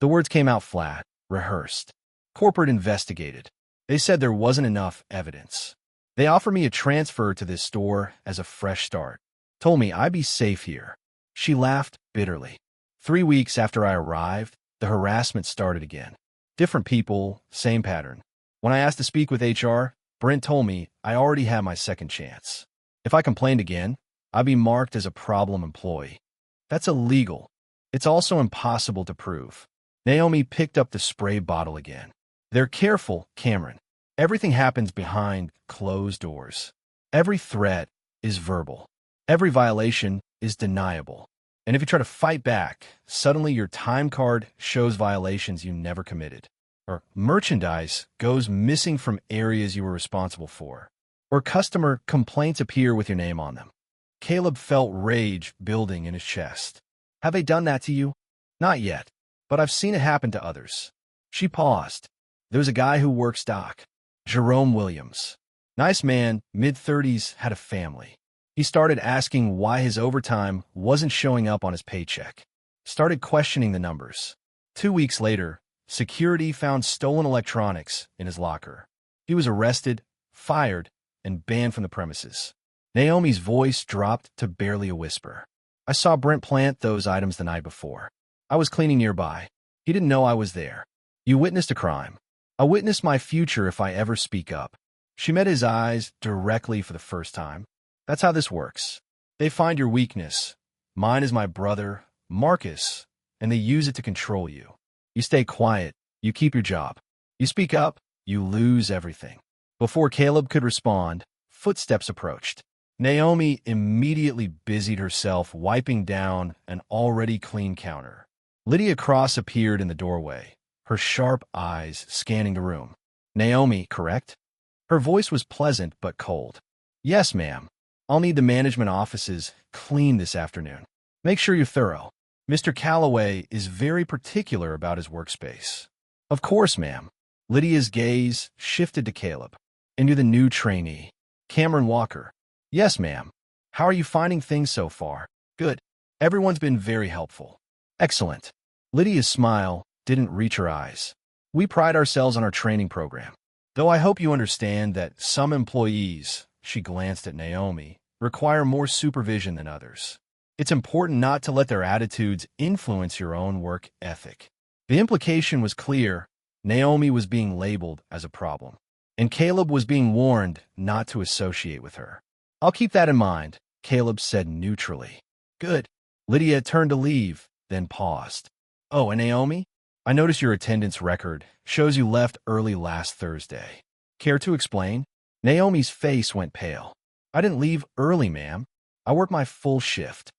The words came out flat, rehearsed. Corporate investigated. They said there wasn't enough evidence. They offered me a transfer to this store as a fresh start. Told me I'd be safe here. She laughed bitterly. 3 weeks after I arrived, the harassment started again. Different people, same pattern. When I asked to speak with HR, Brent told me I already had my second chance. If I complained again, I'd be marked as a problem employee. That's illegal. It's also impossible to prove. Naomi picked up the spray bottle again. They're careful, Cameron. Everything happens behind closed doors. Every threat is verbal. Every violation is deniable. And if you try to fight back, suddenly your time card shows violations you never committed. Or merchandise goes missing from areas you were responsible for. Or customer complaints appear with your name on them. Caleb felt rage building in his chest. Have they done that to you? Not yet, but I've seen it happen to others. She paused. There was a guy who worked stock. Jerome Williams. Nice man, mid-30s, had a family. He started asking why his overtime wasn't showing up on his paycheck. Started questioning the numbers. 2 weeks later, security found stolen electronics in his locker. He was arrested, fired, and banned from the premises. Naomi's voice dropped to barely a whisper. I saw Brent plant those items the night before. I was cleaning nearby. He didn't know I was there. You witnessed a crime. I witnessed my future if I ever speak up. She met his eyes directly for the first time. That's how this works. They find your weakness. Mine is my brother, Marcus, and they use it to control you. You stay quiet. You keep your job. You speak up. You lose everything. Before Caleb could respond, footsteps approached. Naomi immediately busied herself wiping down an already clean counter. Lydia Cross appeared in the doorway, her sharp eyes scanning the room. Naomi, correct? Her voice was pleasant but cold. Yes, ma'am. I'll need the management offices cleaned this afternoon. Make sure you're thorough. Mr. Calloway is very particular about his workspace. Of course, ma'am. Lydia's gaze shifted to Caleb. And you're the new trainee, Cameron Walker. Yes, ma'am. How are you finding things so far? Good. Everyone's been very helpful. Excellent. Lydia's smile didn't reach her eyes. We pride ourselves on our training program. Though I hope you understand that some employees, she glanced at Naomi, require more supervision than others. It's important not to let their attitudes influence your own work ethic. The implication was clear. Naomi was being labeled as a problem, and Caleb was being warned not to associate with her. I'll keep that in mind, Caleb said neutrally. Good. Lydia turned to leave, then paused. Oh, and Naomi? I noticed your attendance record shows you left early last Thursday. Care to explain? Naomi's face went pale. I didn't leave early, ma'am. I worked my full shift.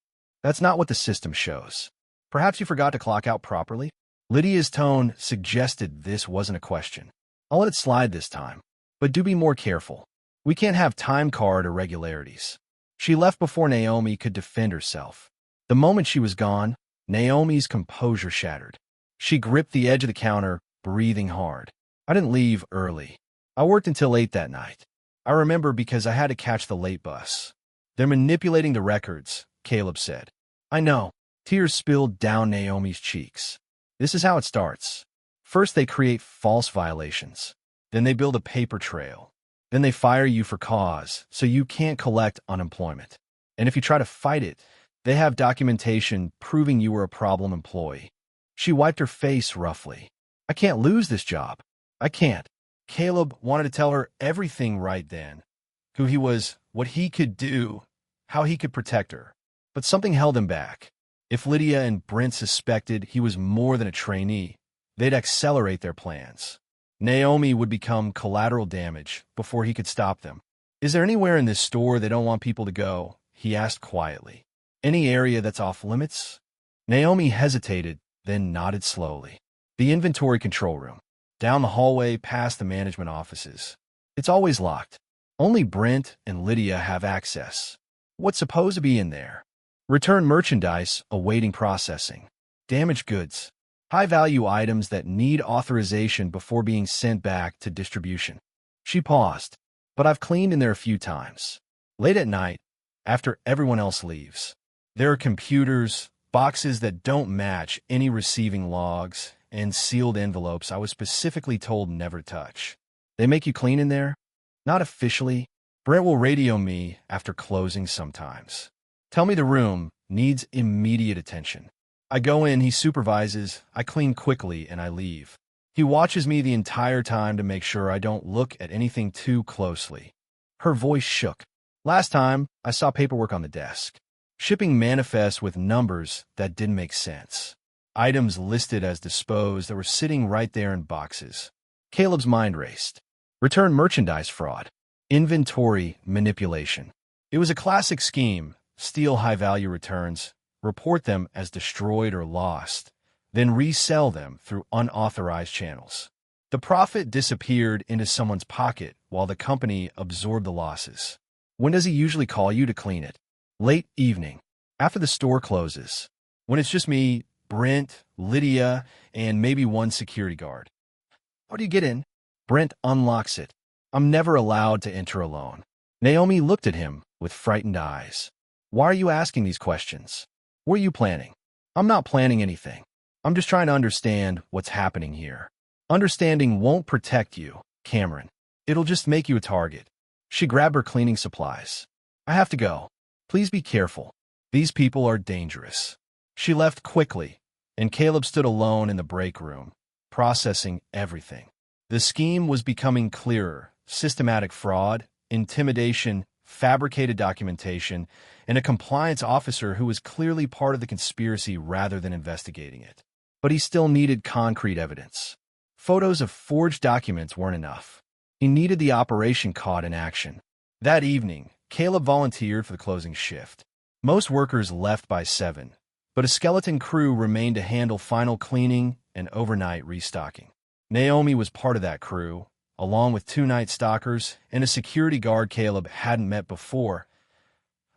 That's not what the system shows. Perhaps you forgot to clock out properly? Lydia's tone suggested this wasn't a question. I'll let it slide this time, but do be more careful. We can't have time card irregularities. She left before Naomi could defend herself. The moment she was gone, Naomi's composure shattered. She gripped the edge of the counter, breathing hard. I didn't leave early. I worked until 8 that night. I remember because I had to catch the late bus. They're manipulating the records, Caleb said. I know. Tears spilled down Naomi's cheeks. This is how it starts. First, they create false violations. Then they build a paper trail. Then they fire you for cause, so you can't collect unemployment. And if you try to fight it, they have documentation proving you were a problem employee. She wiped her face roughly. I can't lose this job. I can't. Caleb wanted to tell her everything right then. Who he was, what he could do, how he could protect her. But something held him back. If Lydia and Brent suspected he was more than a trainee, they'd accelerate their plans. Naomi would become collateral damage before he could stop them. Is there anywhere in this store they don't want people to go? He asked quietly. Any area that's off limits? Naomi hesitated, then nodded slowly. The inventory control room. Down the hallway past the management offices. It's always locked. Only Brent and Lydia have access. What's supposed to be in there? Return merchandise awaiting processing. Damaged goods. High-value items that need authorization before being sent back to distribution. She paused. But I've cleaned in there a few times. Late at night, after everyone else leaves. There are computers, boxes that don't match any receiving logs, and sealed envelopes I was specifically told never to touch. They make you clean in there? Not officially. Brent will radio me after closing sometimes. Tell me the room needs immediate attention. I go in, he supervises, I clean quickly, and I leave. He watches me the entire time to make sure I don't look at anything too closely. Her voice shook. Last time, I saw paperwork on the desk. Shipping manifests with numbers that didn't make sense. Items listed as disposed that were sitting right there in boxes. Caleb's mind raced. Return merchandise fraud. Inventory manipulation. It was a classic scheme. Steal high-value returns, report them as destroyed or lost, then resell them through unauthorized channels. The profit disappeared into someone's pocket while the company absorbed the losses. When does he usually call you to clean it? Late evening, after the store closes. When it's just me, Brent, Lydia, and maybe one security guard. How do you get in? Brent unlocks it. I'm never allowed to enter alone. Naomi looked at him with frightened eyes. Why are you asking these questions? What are you planning? I'm not planning anything. I'm just trying to understand what's happening here. Understanding won't protect you, Cameron. It'll just make you a target. She grabbed her cleaning supplies. I have to go. Please be careful. These people are dangerous. She left quickly, and Caleb stood alone in the break room, processing everything. The scheme was becoming clearer: systematic fraud, intimidation, fabricated documentation, and a compliance officer who was clearly part of the conspiracy rather than investigating it. But he still needed concrete evidence. Photos of forged documents weren't enough. He needed the operation caught in action. That evening, Caleb volunteered for the closing shift. Most workers left by 7, but a skeleton crew remained to handle final cleaning and overnight restocking. Naomi was part of that crew, along with 2 night stalkers and a security guard Caleb hadn't met before,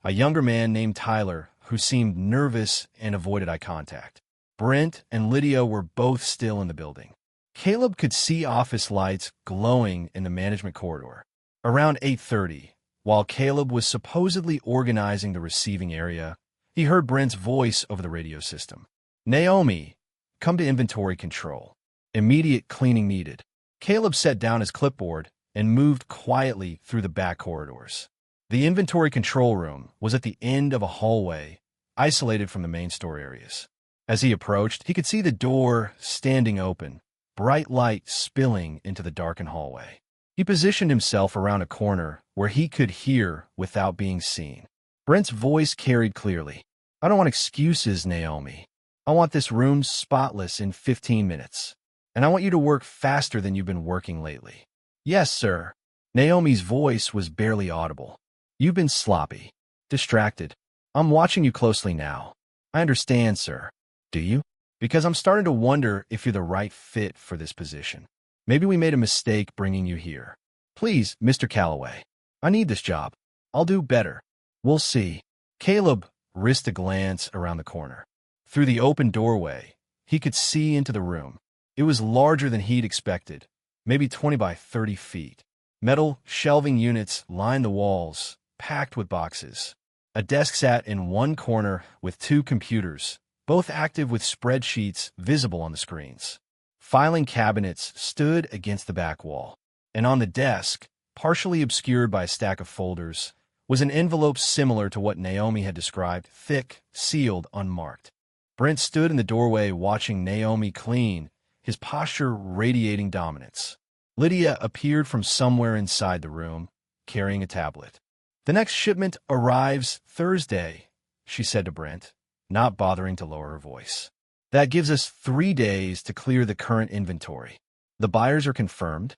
a younger man named Tyler who seemed nervous and avoided eye contact. Brent and Lydia were both still in the building. Caleb could see office lights glowing in the management corridor. Around 8:30, while Caleb was supposedly organizing the receiving area, he heard Brent's voice over the radio system. "Naomi, come to inventory control. Immediate cleaning needed." Caleb set down his clipboard and moved quietly through the back corridors. The inventory control room was at the end of a hallway, isolated from the main store areas. As he approached, he could see the door standing open, bright light spilling into the darkened hallway. He positioned himself around a corner where he could hear without being seen. Brent's voice carried clearly. "I don't want excuses, Naomi. I want this room spotless in 15 minutes. And I want you to work faster than you've been working lately." "Yes, sir." Naomi's voice was barely audible. "You've been sloppy, distracted. I'm watching you closely now." "I understand, sir." "Do you?" "Because I'm starting to wonder if you're the right fit for this position. Maybe we made a mistake bringing you here." "Please, Mr. Calloway. I need this job. I'll do better." "We'll see." Caleb risked a glance around the corner. Through the open doorway, he could see into the room. It was larger than he'd expected, maybe 20 by 30 feet. Metal shelving units lined the walls, packed with boxes. A desk sat in one corner with 2 computers, both active with spreadsheets visible on the screens. Filing cabinets stood against the back wall, and on the desk, partially obscured by a stack of folders, was an envelope similar to what Naomi had described, thick, sealed, unmarked. Brent stood in the doorway watching Naomi clean, his posture radiating dominance. Lydia appeared from somewhere inside the room, carrying a tablet. "The next shipment arrives Thursday," she said to Brent, not bothering to lower her voice. "That gives us 3 days to clear the current inventory. The buyers are confirmed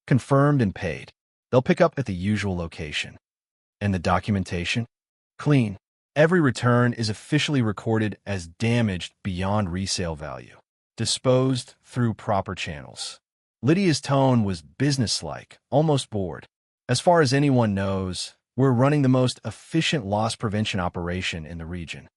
and paid. They'll pick up at the usual location. And the documentation? Clean. Every return is officially recorded as damaged beyond resale value, disposed through proper channels." Lydia's tone was businesslike, almost bored. "As far as anyone knows, we're running the most efficient loss prevention operation in the region."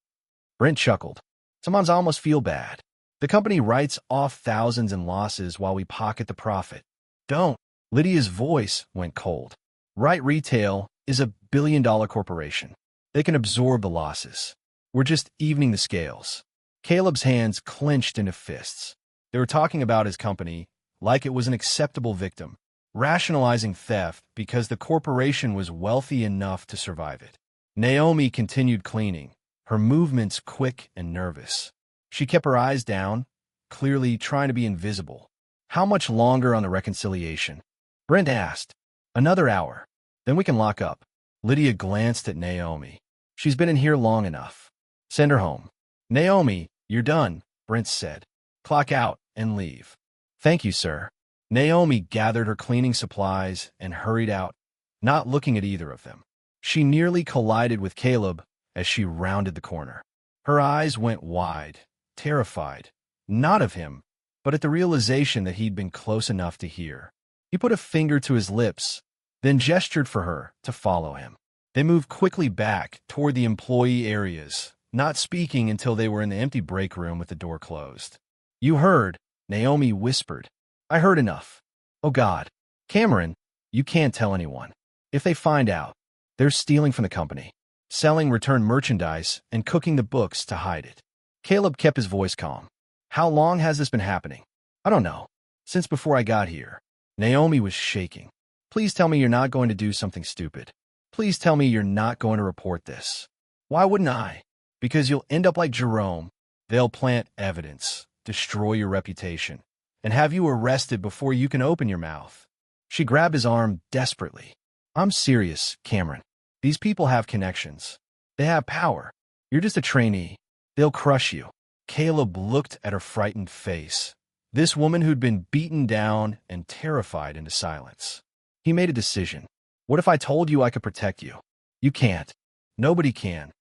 Brent chuckled. "Sometimes I almost feel bad. The company writes off thousands in losses while we pocket the profit." "Don't." Lydia's voice went cold. "Right Retail is a billion-dollar corporation. They can absorb the losses. We're just evening the scales." Caleb's hands clenched into fists. They were talking about his company like it was an acceptable victim, rationalizing theft because the corporation was wealthy enough to survive it. Naomi continued cleaning, her movements quick and nervous. She kept her eyes down, clearly trying to be invisible. "How much longer on the reconciliation?" Brent asked. "Another hour. Then we can lock up." Lydia glanced at Naomi. "She's been in here long enough. Send her home." "Naomi, you're done," Brent said. "Clock out and leave." "Thank you, sir." Naomi gathered her cleaning supplies and hurried out, not looking at either of them. She nearly collided with Caleb as she rounded the corner. Her eyes went wide, terrified, not of him, but at the realization that he'd been close enough to hear. He put a finger to his lips, then gestured for her to follow him. They moved quickly back toward the employee areas, not speaking until they were in the empty break room with the door closed. "You heard," Naomi whispered. "I heard enough." "Oh God. Cameron, you can't tell anyone. If they find out, they're stealing from the company, selling returned merchandise, and cooking the books to hide it." Caleb kept his voice calm. "How long has this been happening?" "I don't know. Since before I got here." Naomi was shaking. "Please tell me you're not going to do something stupid. Please tell me you're not going to report this." "Why wouldn't I?" because you'll end up like Jerome. They'll plant evidence, destroy your reputation, and have you arrested before you can open your mouth. She grabbed his arm desperately. I'm serious, Cameron. These people have connections. They have power. You're just a trainee. They'll crush you. Caleb looked at her frightened face. This woman who'd been beaten down and terrified into silence. He made a decision. What if I told you I could protect you? You can't. Nobody can.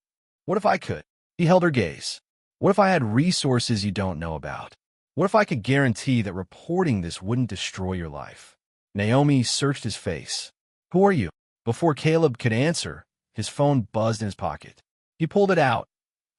What if I could? He held her gaze. What if I had resources you don't know about? What if I could guarantee that reporting this wouldn't destroy your life? Naomi searched his face. Who are you? Before Caleb could answer, his phone buzzed in his pocket. He pulled it out.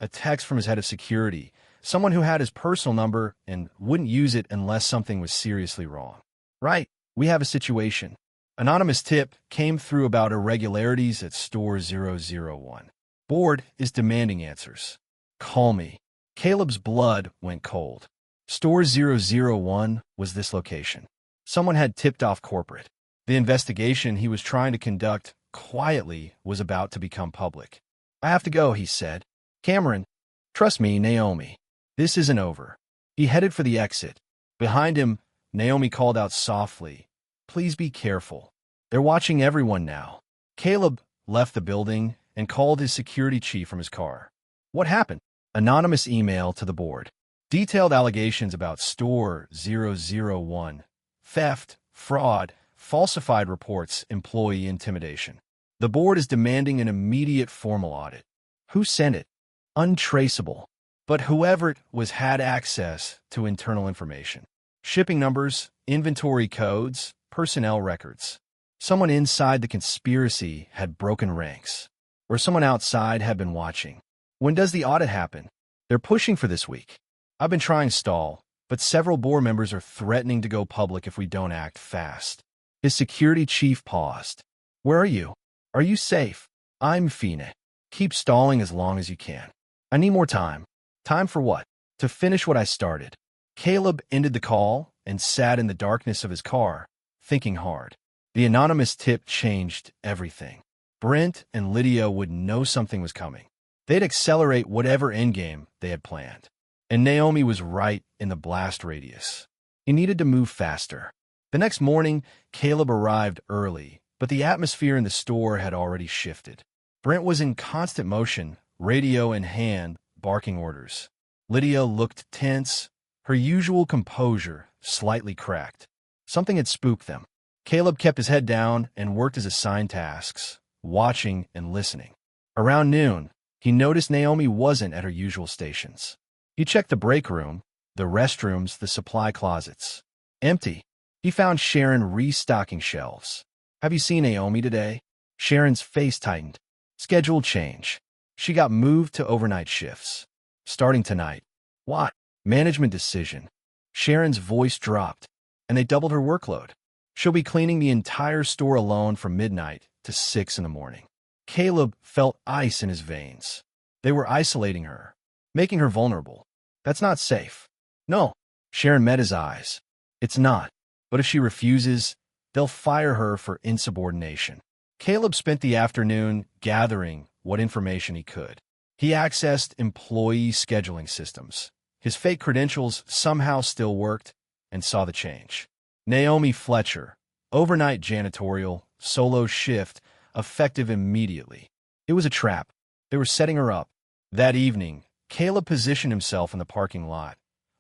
A text from his head of security, someone who had his personal number and wouldn't use it unless something was seriously wrong. Right, we have a situation. Anonymous tip came through about irregularities at store 001. Board is demanding answers. Call me. Caleb's blood went cold. Store 001 was this location. Someone had tipped off corporate. The investigation he was trying to conduct quietly was about to become public. I have to go, he said. Cameron, trust me, Naomi. This isn't over. He headed for the exit. Behind him, Naomi called out softly, please be careful. They're watching everyone now. Caleb left the building and called his security chief from his car. What happened? Anonymous email to the board. Detailed allegations about store 001. Theft, fraud, falsified reports, employee intimidation. The board is demanding an immediate formal audit. Who sent it? Untraceable. But whoever it was had access to internal information. Shipping numbers, inventory codes, personnel records. Someone inside the conspiracy had broken ranks. Or someone outside had been watching. When does the audit happen? They're pushing for this week. I've been trying to stall, but several board members are threatening to go public if we don't act fast. His security chief paused. Where are you? Are you safe? I'm Fina. Keep stalling as long as you can. I need more time. Time for what? To finish what I started. Caleb ended the call and sat in the darkness of his car, thinking hard. The anonymous tip changed everything. Brent and Lydia would know something was coming. They'd accelerate whatever endgame they had planned. And Naomi was right in the blast radius. He needed to move faster. The next morning, Caleb arrived early, but the atmosphere in the store had already shifted. Brent was in constant motion, radio in hand, barking orders. Lydia looked tense, her usual composure slightly cracked. Something had spooked them. Caleb kept his head down and worked his assigned tasks, watching and listening. Around noon, he noticed Naomi wasn't at her usual stations. He checked the break room, the restrooms, the supply closets. Empty. He found Sharon restocking shelves. Have you seen Naomi today? Sharon's face tightened. Schedule change. She got moved to overnight shifts. Starting tonight. What? Management decision. Sharon's voice dropped, and they doubled her workload. She'll be cleaning the entire store alone from midnight to 6 in the morning. Caleb felt ice in his veins. They were isolating her, making her vulnerable. That's not safe. No. Sharon met his eyes. It's not. But if she refuses, they'll fire her for insubordination. Caleb spent the afternoon gathering what information he could. He accessed employee scheduling systems. His fake credentials somehow still worked, and saw the change. Naomi Fletcher, overnight janitorial, solo shift, effective immediately. It was a trap. They were setting her up. That evening, Caleb positioned himself in the parking lot,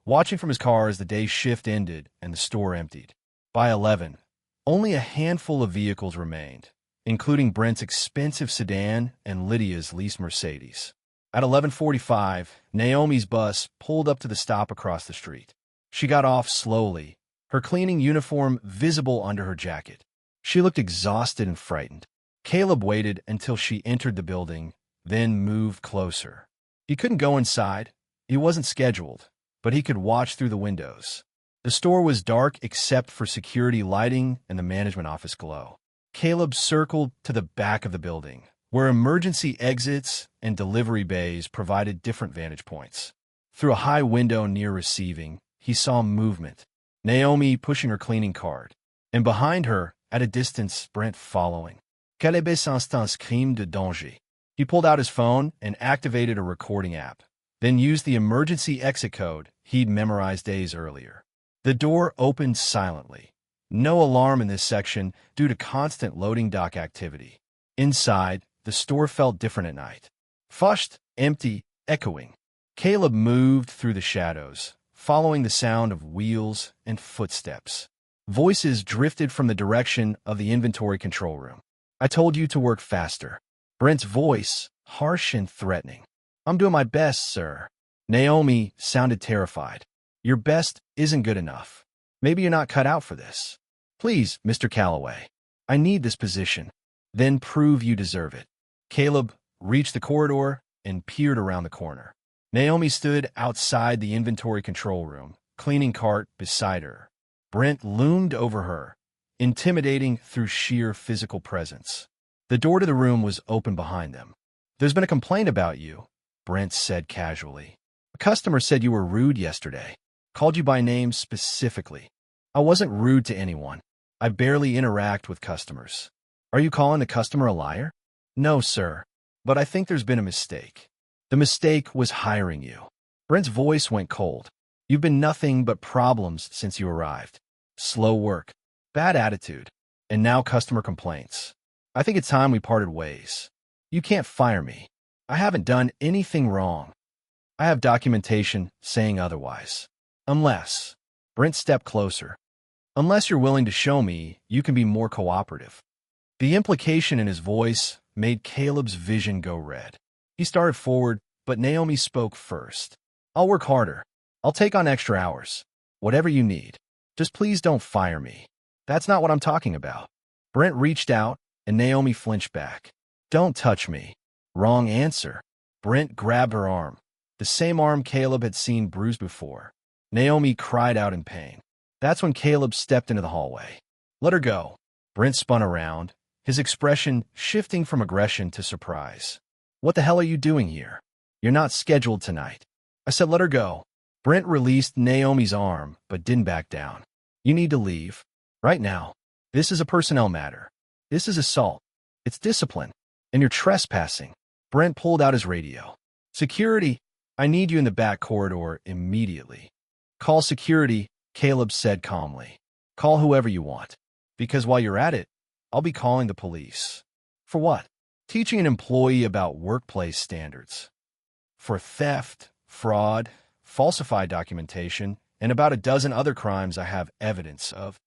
watching from his car as the day's shift ended and the store emptied. By 11, only a handful of vehicles remained, including Brent's expensive sedan and Lydia's leased Mercedes. At 11:45, Naomi's bus pulled up to the stop across the street. She got off slowly, her cleaning uniform visible under her jacket. She looked exhausted and frightened. Caleb waited until she entered the building, then moved closer. He couldn't go inside. He wasn't scheduled, but he could watch through the windows. The store was dark except for security lighting and the management office glow. Caleb circled to the back of the building, where emergency exits and delivery bays provided different vantage points. Through a high window near receiving, he saw movement. Naomi pushing her cleaning cart, and behind her, at a distance, Brent following. Caleb sans crime de danger. He pulled out his phone and activated a recording app, then used the emergency exit code he'd memorized days earlier. The door opened silently. No alarm in this section due to constant loading dock activity. Inside, the store felt different at night. Flushed, empty, echoing. Caleb moved through the shadows, following the sound of wheels and footsteps. Voices drifted from the direction of the inventory control room. I told you to work faster. Brent's voice, harsh and threatening. I'm doing my best, sir. Naomi sounded terrified. Your best isn't good enough. Maybe you're not cut out for this. Please, Mr. Calloway. I need this position. Then prove you deserve it. Caleb reached the corridor and peered around the corner. Naomi stood outside the inventory control room, cleaning cart beside her. Brent loomed over her, intimidating through sheer physical presence. The door to the room was open behind them. There's been a complaint about you, Brent said casually. A customer said you were rude yesterday. Called you by name specifically. I wasn't rude to anyone. I barely interact with customers. Are you calling the customer a liar? No, sir. But I think there's been a mistake. The mistake was hiring you. Brent's voice went cold. You've been nothing but problems since you arrived. Slow work, bad attitude, and now customer complaints. I think it's time we parted ways. You can't fire me. I haven't done anything wrong. I have documentation saying otherwise. Unless, Brent stepped closer. Unless you're willing to show me you can be more cooperative. The implication in his voice made Caleb's vision go red. He started forward, but Naomi spoke first. I'll work harder. I'll take on extra hours. Whatever you need. Just please don't fire me. That's not what I'm talking about. Brent reached out, and Naomi flinched back. Don't touch me. Wrong answer. Brent grabbed her arm, the same arm Caleb had seen bruised before. Naomi cried out in pain. That's when Caleb stepped into the hallway. Let her go. Brent spun around, his expression shifting from aggression to surprise. What the hell are you doing here? You're not scheduled tonight. I said let her go. Brent released Naomi's arm, but didn't back down. You need to leave. Right now. This is a personnel matter. This is assault. It's discipline. And you're trespassing. Brent pulled out his radio. Security, I need you in the back corridor immediately. Call security, Caleb said calmly. Call whoever you want. Because while you're at it, I'll be calling the police. For what? Teaching an employee about workplace standards. For theft, fraud, falsified documentation, and about a dozen other crimes I have evidence of.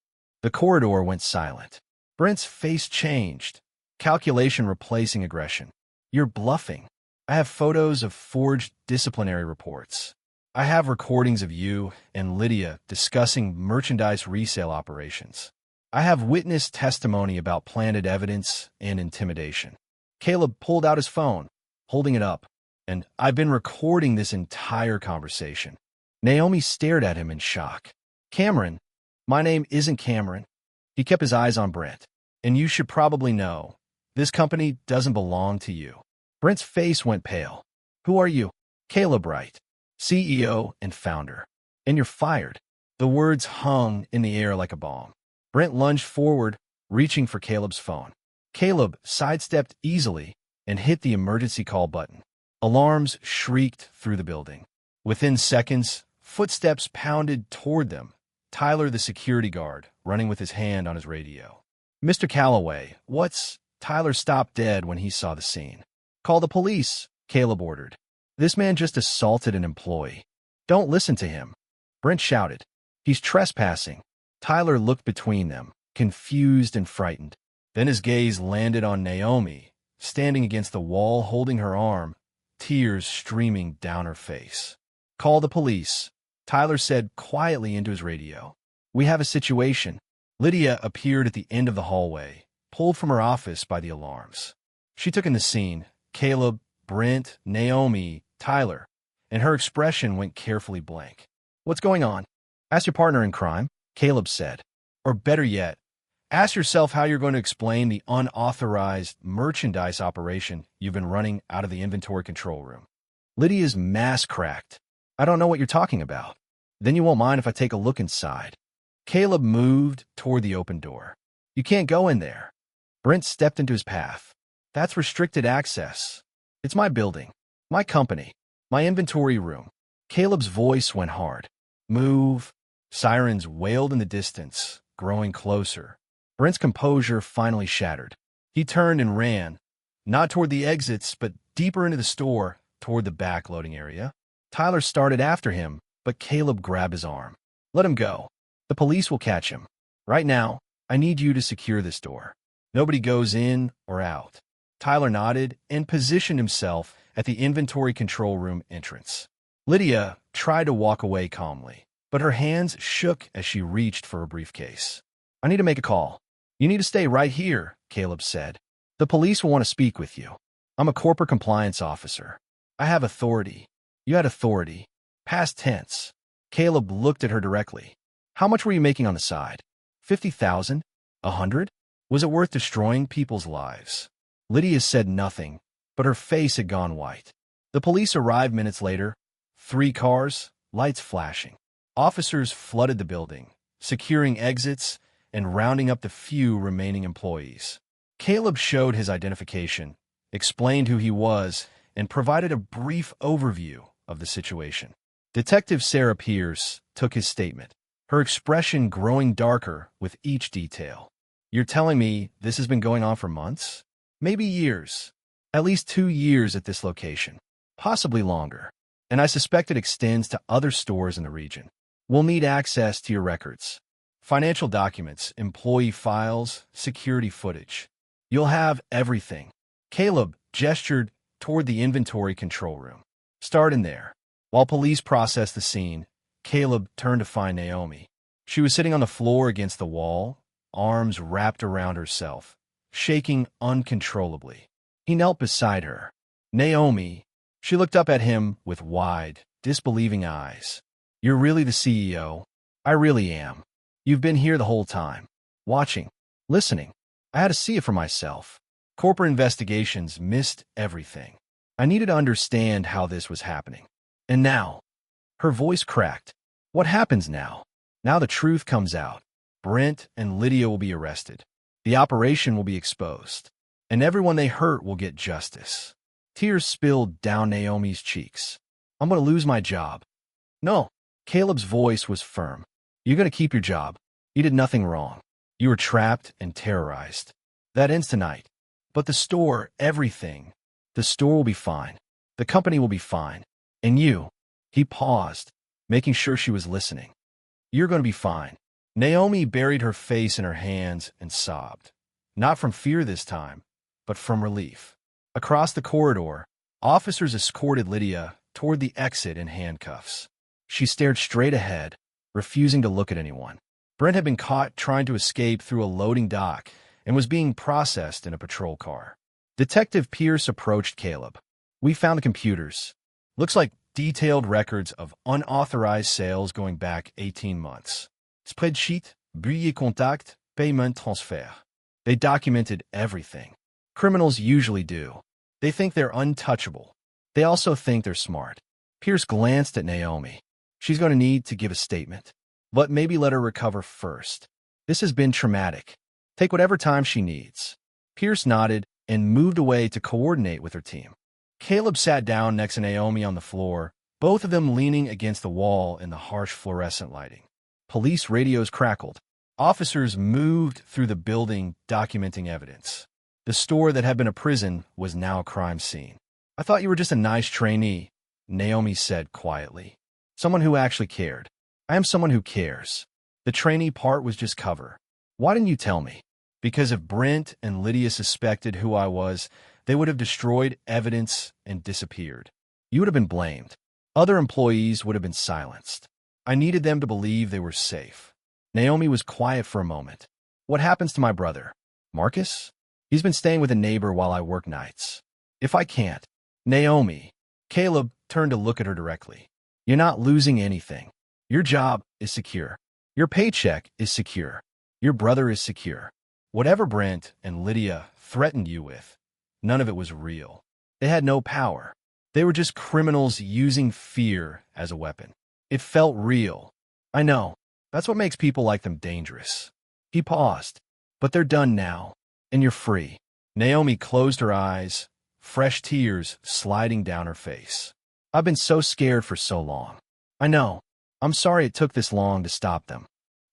The corridor went silent. Brent's face changed. Calculation replacing aggression. You're bluffing. I have photos of forged disciplinary reports. I have recordings of you and Lydia discussing merchandise resale operations. I have witness testimony about planted evidence and intimidation. Caleb pulled out his phone, holding it up, and I've been recording this entire conversation. Naomi stared at him in shock. Cameron, my name isn't Cameron. He kept his eyes on Brent. And you should probably know, this company doesn't belong to you. Brent's face went pale. Who are you? Caleb Wright, CEO and founder. And you're fired. The words hung in the air like a bomb. Brent lunged forward, reaching for Caleb's phone. Caleb sidestepped easily and hit the emergency call button. Alarms shrieked through the building. Within seconds, footsteps pounded toward them. Tyler, the security guard, running with his hand on his radio. Mr. Calloway, what's... Tyler stopped dead when he saw the scene. Call the police, Caleb ordered. This man just assaulted an employee. Don't listen to him. Brent shouted. He's trespassing. Tyler looked between them, confused and frightened. Then his gaze landed on Naomi, standing against the wall holding her arm, tears streaming down her face. Call the police, Tyler said quietly into his radio. We have a situation. Lydia appeared at the end of the hallway, pulled from her office by the alarms. She took in the scene, Caleb, Brent, Naomi, Tyler, and her expression went carefully blank. What's going on? Ask your partner in crime, Caleb said. Or better yet, ask yourself how you're going to explain the unauthorized merchandise operation you've been running out of the inventory control room. Lydia's mask cracked. I don't know what you're talking about. Then you won't mind if I take a look inside. Caleb moved toward the open door. You can't go in there. Brent stepped into his path. That's restricted access. It's my building, my company, my inventory room. Caleb's voice went hard. Move. Sirens wailed in the distance, growing closer. Brent's composure finally shattered. He turned and ran, not toward the exits, but deeper into the store, toward the back loading area. Tyler started after him, but Caleb grabbed his arm. Let him go. The police will catch him. Right now, I need you to secure this door. Nobody goes in or out. Tyler nodded and positioned himself at the inventory control room entrance. Lydia tried to walk away calmly, but her hands shook as she reached for a briefcase. I need to make a call. You need to stay right here, Caleb said. The police will want to speak with you. I'm a corporate compliance officer. I have authority. You had authority. Past tense. Caleb looked at her directly. How much were you making on the side? 50,000? 100? Was it worth destroying people's lives? Lydia said nothing, but her face had gone white. The police arrived minutes later. 3 cars, lights flashing. Officers flooded the building, securing exits and rounding up the few remaining employees. Caleb showed his identification, explained who he was, and provided a brief overview of the situation. Detective Sarah Pierce took his statement, her expression growing darker with each detail. You're telling me this has been going on for months? Maybe years. At least 2 years at this location. Possibly longer. And I suspect it extends to other stores in the region. We'll need access to your records. Financial documents, employee files, security footage. You'll have everything. Caleb gestured toward the inventory control room. Start in there. While police processed the scene, Caleb turned to find Naomi. She was sitting on the floor against the wall, arms wrapped around herself, shaking uncontrollably. He knelt beside her. Naomi. She looked up at him with wide, disbelieving eyes. You're really the CEO? I really am. You've been here the whole time. Watching. Listening. I had to see it for myself. Corporate investigations missed everything. I needed to understand how this was happening. And now, her voice cracked. What happens now? Now the truth comes out. Brent and Lydia will be arrested. The operation will be exposed. And everyone they hurt will get justice. Tears spilled down Naomi's cheeks. I'm going to lose my job. No. Caleb's voice was firm. You're going to keep your job. You did nothing wrong. You were trapped and terrorized. That ends tonight. But the store, everything. The store will be fine. The company will be fine. And you. He paused, making sure she was listening. You're going to be fine. Naomi buried her face in her hands and sobbed. Not from fear this time, but from relief. Across the corridor, officers escorted Lydia toward the exit in handcuffs. She stared straight ahead, refusing to look at anyone. Brent had been caught trying to escape through a loading dock and was being processed in a patrol car. Detective Pierce approached Caleb. We found the computers. Looks like detailed records of unauthorized sales going back 18 months. Spreadsheet, billet contact, paiement transfert. They documented everything. Criminals usually do. They think they're untouchable. They also think they're smart. Pierce glanced at Naomi. She's going to need to give a statement. But maybe let her recover first. This has been traumatic. Take whatever time she needs. Pierce nodded and moved away to coordinate with her team. Caleb sat down next to Naomi on the floor, both of them leaning against the wall in the harsh fluorescent lighting. Police radios crackled. Officers moved through the building, documenting evidence. The store that had been a prison was now a crime scene. I thought you were just a nice trainee, Naomi said quietly. Someone who actually cared. I am someone who cares. The trainee part was just cover. Why didn't you tell me? Because if Brent and Lydia suspected who I was, they would have destroyed evidence and disappeared. You would have been blamed. Other employees would have been silenced. I needed them to believe they were safe. Naomi was quiet for a moment. What happens to my brother? Marcus? He's been staying with a neighbor while I work nights. If I can't. Naomi. Caleb turned to look at her directly. You're not losing anything. Your job is secure. Your paycheck is secure. Your brother is secure. Whatever Brent and Lydia threatened you with, none of it was real. They had no power. They were just criminals using fear as a weapon. It felt real. I know. That's what makes people like them dangerous. He paused. But they're done now, and you're free. Naomi closed her eyes, fresh tears sliding down her face. I've been so scared for so long. I know. I'm sorry it took this long to stop them.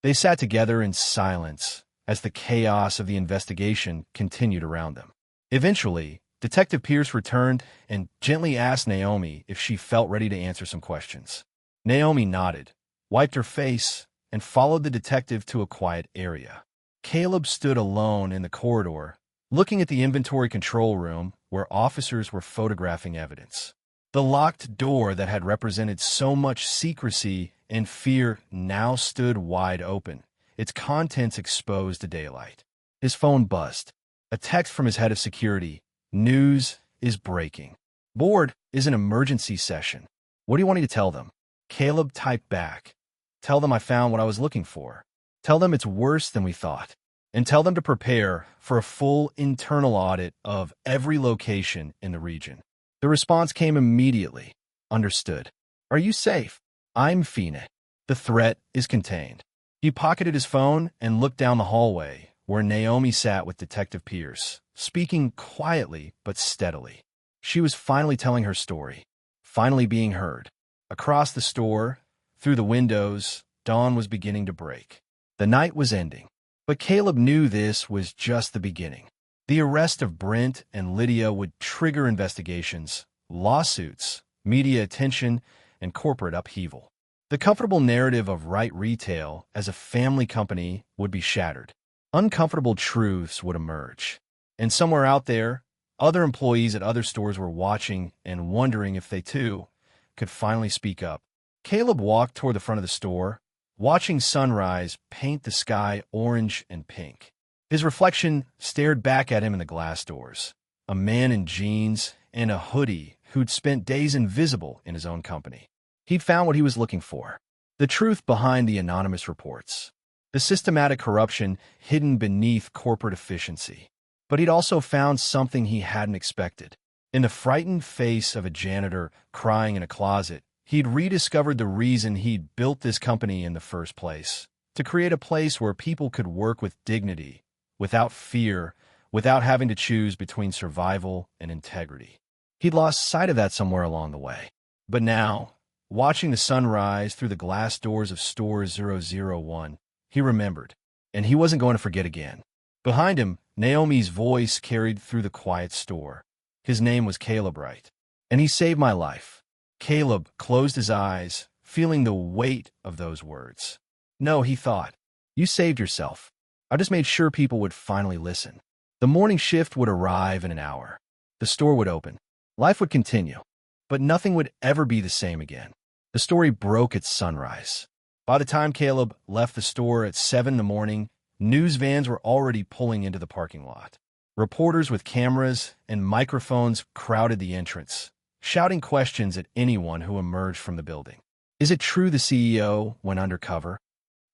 They sat together in silence as the chaos of the investigation continued around them. Eventually, Detective Pierce returned and gently asked Naomi if she felt ready to answer some questions. Naomi nodded, wiped her face, and followed the detective to a quiet area. Caleb stood alone in the corridor, looking at the inventory control room where officers were photographing evidence. The locked door that had represented so much secrecy and fear now stood wide open, its contents exposed to daylight. His phone buzzed. A text from his head of security. News is breaking. Board is an emergency session. What do you want me to tell them? Caleb typed back. Tell them I found what I was looking for. Tell them it's worse than we thought. And tell them to prepare for a full internal audit of every location in the region. The response came immediately. Understood. Are you safe? I'm Fina. The threat is contained. He pocketed his phone and looked down the hallway where Naomi sat with Detective Pierce, speaking quietly but steadily. She was finally telling her story, finally being heard. Across the store, through the windows, dawn was beginning to break. The night was ending. But Caleb knew this was just the beginning. The arrest of Brent and Lydia would trigger investigations, lawsuits, media attention, and corporate upheaval. The comfortable narrative of Right Retail as a family company would be shattered. Uncomfortable truths would emerge. And somewhere out there, other employees at other stores were watching and wondering if they, too, could finally speak up. Caleb walked toward the front of the store, watching sunrise paint the sky orange and pink. His reflection stared back at him in the glass doors, a man in jeans and a hoodie who'd spent days invisible in his own company. He'd found what he was looking for, the truth behind the anonymous reports, the systematic corruption hidden beneath corporate efficiency. But he'd also found something he hadn't expected. In the frightened face of a janitor crying in a closet, he'd rediscovered the reason he'd built this company in the first place, to create a place where people could work with dignity, without fear, without having to choose between survival and integrity. He'd lost sight of that somewhere along the way. But now, watching the sun rise through the glass doors of Store 001, he remembered, and he wasn't going to forget again. Behind him, Naomi's voice carried through the quiet store. His name was Caleb Wright, and he saved my life. Caleb closed his eyes, feeling the weight of those words. No, he thought, you saved yourself. I just made sure people would finally listen. The morning shift would arrive in an hour. The store would open. Life would continue. But nothing would ever be the same again. The story broke at sunrise. By the time Caleb left the store at 7 in the morning, news vans were already pulling into the parking lot. Reporters with cameras and microphones crowded the entrance, shouting questions at anyone who emerged from the building. Is it true the CEO went undercover?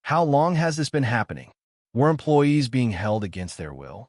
How long has this been happening? Were employees being held against their will?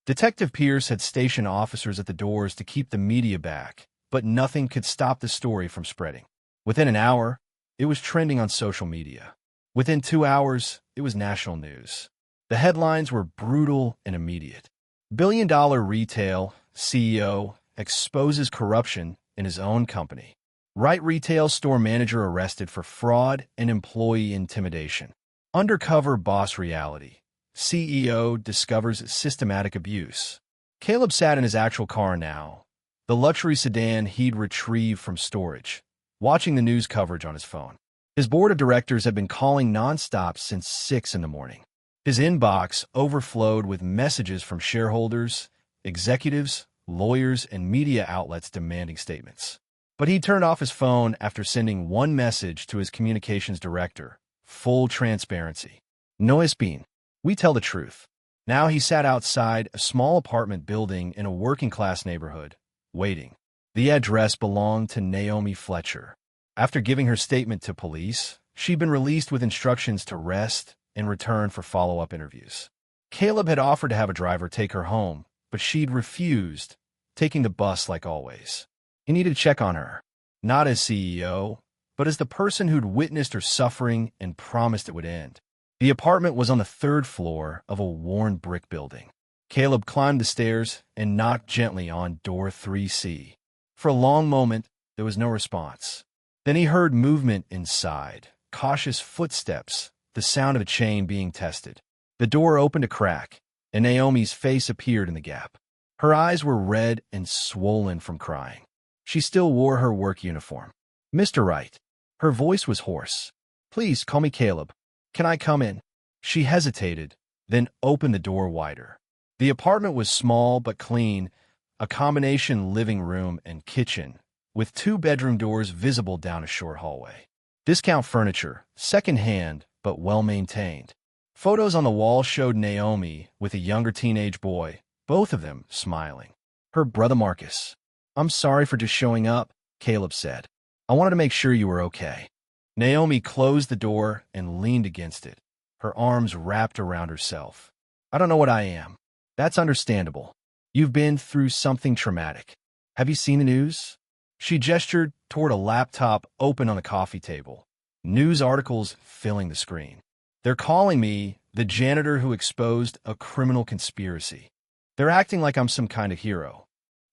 Detective Pierce had stationed officers at the doors to keep the media back, but nothing could stop the story from spreading. Within an hour, it was trending on social media. Within 2 hours, it was national news. The headlines were brutal and immediate. Billion-dollar retail CEO exposes corruption in his own company. Right Retail store manager arrested for fraud and employee intimidation. Undercover boss reality. CEO discovers systematic abuse. Caleb sat in his actual car now, the luxury sedan he'd retrieved from storage, watching the news coverage on his phone. His board of directors had been calling nonstop since 6 in the morning. His inbox overflowed with messages from shareholders, executives, lawyers, and media outlets demanding statements. But he turned off his phone after sending one message to his communications director: full transparency. No espin. We tell the truth. Now he sat outside a small apartment building in a working-class neighborhood, waiting. The address belonged to Naomi Fletcher. After giving her statement to police, she'd been released with instructions to rest and return for follow-up interviews. Caleb had offered to have a driver take her home, but she'd refused, taking the bus like always. He needed to check on her, not as CEO, but as the person who'd witnessed her suffering and promised it would end. The apartment was on the 3rd floor of a worn brick building. Caleb climbed the stairs and knocked gently on door 3C. For a long moment, there was no response. Then he heard movement inside, cautious footsteps, the sound of a chain being tested. The door opened a crack, and Naomi's face appeared in the gap. Her eyes were red and swollen from crying. She still wore her work uniform. "Mr. Wright." Her voice was hoarse. "Please call me Caleb. Can I come in?" She hesitated, then opened the door wider. The apartment was small but clean, a combination living room and kitchen, with 2 bedroom doors visible down a short hallway. Discount furniture, second-hand but well-maintained. Photos on the wall showed Naomi with a younger teenage boy, both of them smiling. Her brother Marcus. "I'm sorry for just showing up," Caleb said. "I wanted to make sure you were okay." Naomi closed the door and leaned against it, her arms wrapped around herself. "I don't know what I am." "That's understandable. You've been through something traumatic. Have you seen the news?" She gestured toward a laptop open on the coffee table, news articles filling the screen. "They're calling me the janitor who exposed a criminal conspiracy. They're acting like I'm some kind of hero."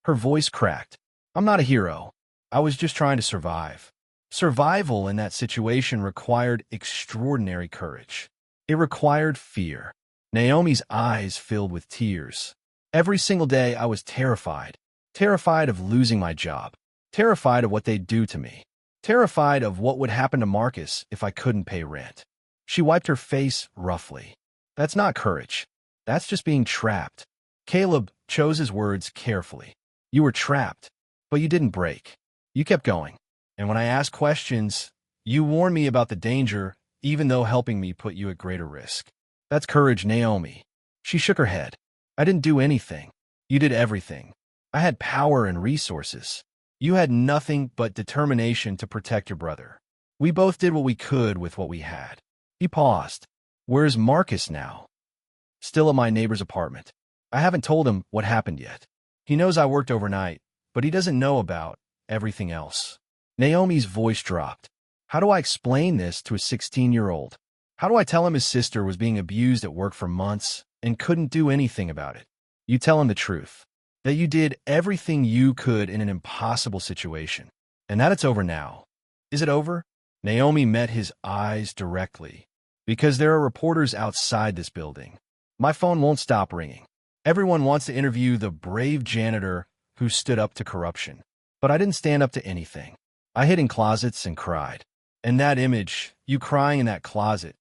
Her voice cracked. "I'm not a hero. I was just trying to survive." Survival in that situation required extraordinary courage. It required fear. Naomi's eyes filled with tears. "Every single day I was terrified. Terrified of losing my job. Terrified of what they'd do to me. Terrified of what would happen to Marcus if I couldn't pay rent." She wiped her face roughly. "That's not courage. That's just being trapped." Caleb chose his words carefully. "You were trapped, but you didn't break. You kept going. And when I asked questions, you warned me about the danger, even though helping me put you at greater risk. That's courage, Naomi." She shook her head. "I didn't do anything. You did everything. I had power and resources. You had nothing but determination to protect your brother. We both did what we could with what we had." He paused. "Where's Marcus now?" "Still at my neighbor's apartment. I haven't told him what happened yet. He knows I worked overnight, but he doesn't know about everything else." Naomi's voice dropped. "How do I explain this to a 16-year-old? How do I tell him his sister was being abused at work for months and couldn't do anything about it? You tell him the truth, that you did everything you could in an impossible situation, and that it's over now. Is it over?" Naomi met his eyes directly. "Because there are reporters outside this building. My phone won't stop ringing. Everyone wants to interview the brave janitor who stood up to corruption. But I didn't stand up to anything. I hid in closets and cried. And that image, you crying in that closet,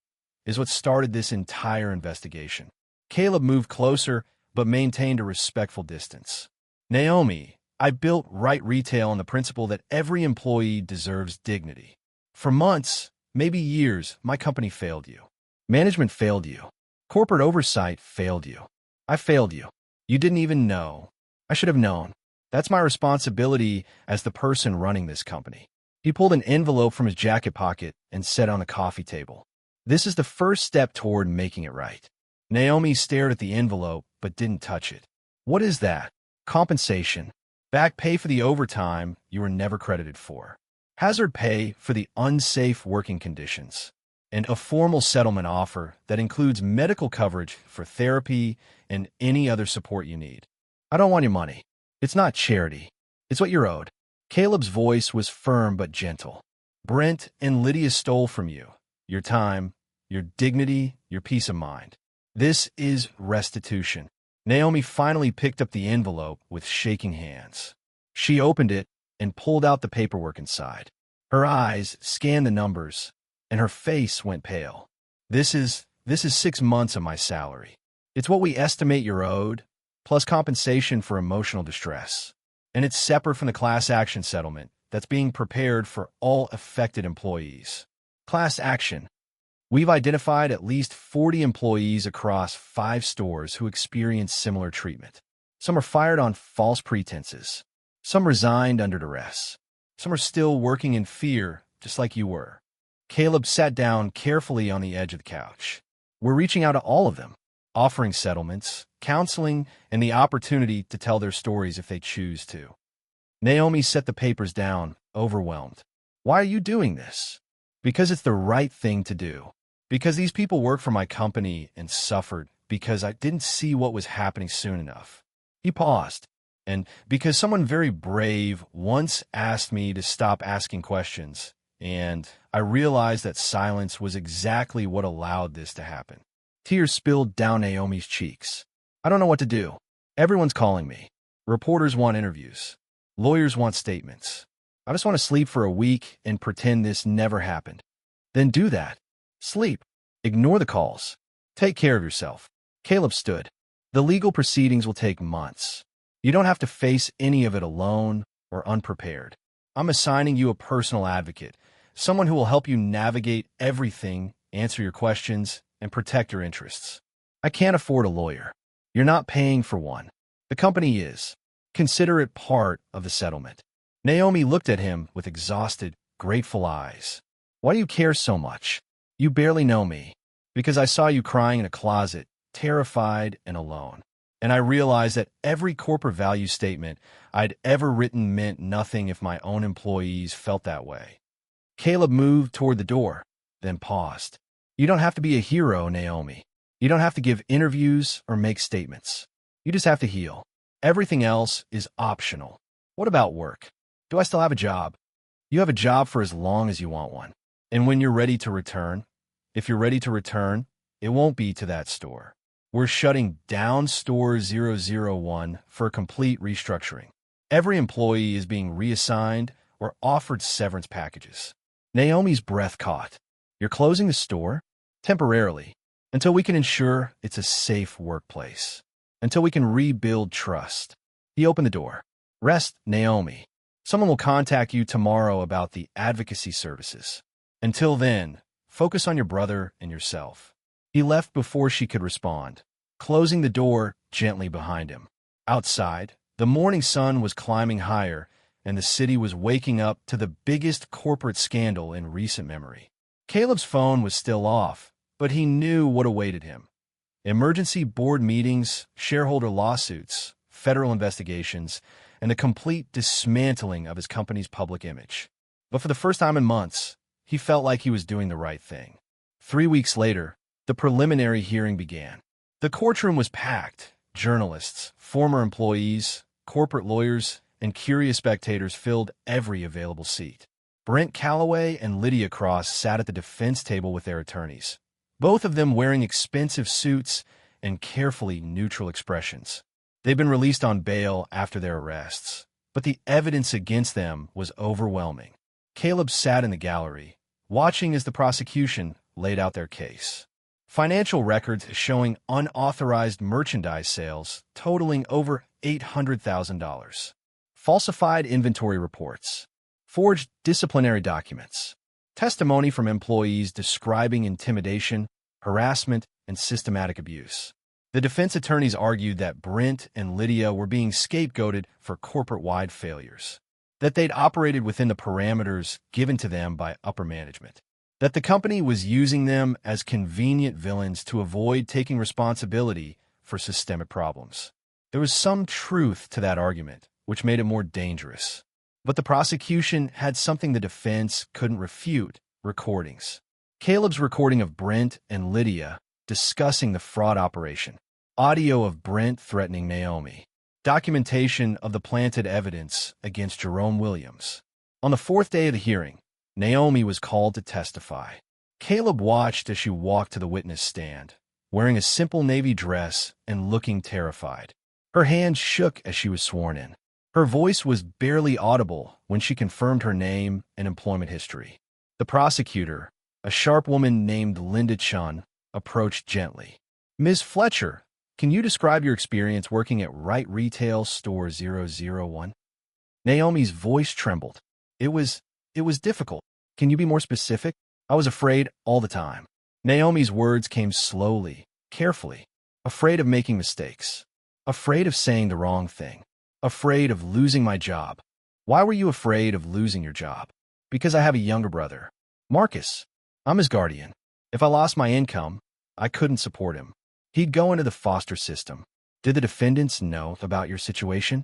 is what started this entire investigation." Caleb moved closer, but maintained a respectful distance. "Naomi, I built Right Retail on the principle that every employee deserves dignity. For months, maybe years, my company failed you. Management failed you. Corporate oversight failed you. I failed you. You didn't even know. I should have known. That's my responsibility as the person running this company." He pulled an envelope from his jacket pocket and set it on the coffee table. "This is the first step toward making it right." Naomi stared at the envelope but didn't touch it. "What is that?" "Compensation. Back pay for the overtime you were never credited for. Hazard pay for the unsafe working conditions. And a formal settlement offer that includes medical coverage for therapy and any other support you need. I don't want your money. It's not charity. It's what you're owed." Caleb's voice was firm but gentle. "Brent and Lydia stole from you your time, your dignity, your peace of mind. This is restitution." Naomi finally picked up the envelope with shaking hands. She opened it and pulled out the paperwork inside. Her eyes scanned the numbers, and her face went pale. This is 6 months of my salary. It's what we estimate you're owed, plus compensation for emotional distress. And it's separate from the class action settlement that's being prepared for all affected employees." Class action. "We've identified at least 40 employees across 5 stores who experienced similar treatment. Some are fired on false pretenses. Some resigned under duress. Some are still working in fear, just like you were." Caleb sat down carefully on the edge of the couch. "We're reaching out to all of them, offering settlements, counseling, and the opportunity to tell their stories if they choose to." Naomi set the papers down, overwhelmed. "Why are you doing this?" "Because it's the right thing to do. Because these people work for my company and suffered because I didn't see what was happening soon enough. He paused, and because someone very brave once asked me to stop asking questions, and I realized that silence was exactly what allowed this to happen. Tears spilled down Naomi's cheeks. I don't know what to do. Everyone's calling me. Reporters want interviews. Lawyers want statements. I just want to sleep for a week and pretend this never happened. Then do that. Sleep. Ignore the calls. Take care of yourself. Caleb stood. The legal proceedings will take months. You don't have to face any of it alone or unprepared. I'm assigning you a personal advocate, someone who will help you navigate everything, answer your questions, and protect your interests. I can't afford a lawyer. You're not paying for one. The company is. Consider it part of the settlement. Naomi looked at him with exhausted, grateful eyes. Why do you care so much? You barely know me. Because I saw you crying in a closet, terrified and alone. And I realized that every corporate value statement I'd ever written meant nothing if my own employees felt that way. Caleb moved toward the door, then paused. You don't have to be a hero, Naomi. You don't have to give interviews or make statements. You just have to heal. Everything else is optional. What about work? Do I still have a job? You have a job for as long as you want one. And when you're ready to return, if you're ready to return, it won't be to that store. We're shutting down Store 001 for a complete restructuring. Every employee is being reassigned or offered severance packages. Naomi's breath caught. You're closing the store? Temporarily, until we can ensure it's a safe workplace. Until we can rebuild trust. He opened the door. Rest, Naomi. Someone will contact you tomorrow about the advocacy services. Until then, focus on your brother and yourself. He left before she could respond, closing the door gently behind him. Outside, the morning sun was climbing higher, and the city was waking up to the biggest corporate scandal in recent memory. Caleb's phone was still off, but he knew what awaited him. Emergency board meetings, shareholder lawsuits, federal investigations, and the complete dismantling of his company's public image. But for the first time in months, he felt like he was doing the right thing. 3 weeks later, the preliminary hearing began. The courtroom was packed. Journalists, former employees, corporate lawyers, and curious spectators filled every available seat. Brent Calloway and Lydia Cross sat at the defense table with their attorneys, both of them wearing expensive suits and carefully neutral expressions. They'd been released on bail after their arrests, but the evidence against them was overwhelming. Caleb sat in the gallery, watching as the prosecution laid out their case. Financial records showing unauthorized merchandise sales totaling over $800,000. Falsified inventory reports. Forged disciplinary documents. Testimony from employees describing intimidation, harassment, and systematic abuse. The defense attorneys argued that Brent and Lydia were being scapegoated for corporate-wide failures, that they'd operated within the parameters given to them by upper management, that the company was using them as convenient villains to avoid taking responsibility for systemic problems. There was some truth to that argument, which made it more dangerous. But the prosecution had something the defense couldn't refute: recordings. Caleb's recording of Brent and Lydia discussing the fraud operation. Audio of Brent threatening Naomi. Documentation of the planted evidence against Jerome Williams. On the fourth day of the hearing, Naomi was called to testify. Caleb watched as she walked to the witness stand, wearing a simple navy dress and looking terrified. Her hands shook as she was sworn in. Her voice was barely audible when she confirmed her name and employment history. The prosecutor, a sharp woman named Linda Chun, approached gently. Ms. Fletcher, can you describe your experience working at Right Retail Store 001? Naomi's voice trembled. It was difficult. Can you be more specific? I was afraid all the time. Naomi's words came slowly, carefully. Afraid of making mistakes. Afraid of saying the wrong thing. Afraid of losing my job. Why were you afraid of losing your job? Because I have a younger brother, Marcus. I'm his guardian. If I lost my income, I couldn't support him. He'd go into the foster system. Did the defendants know about your situation?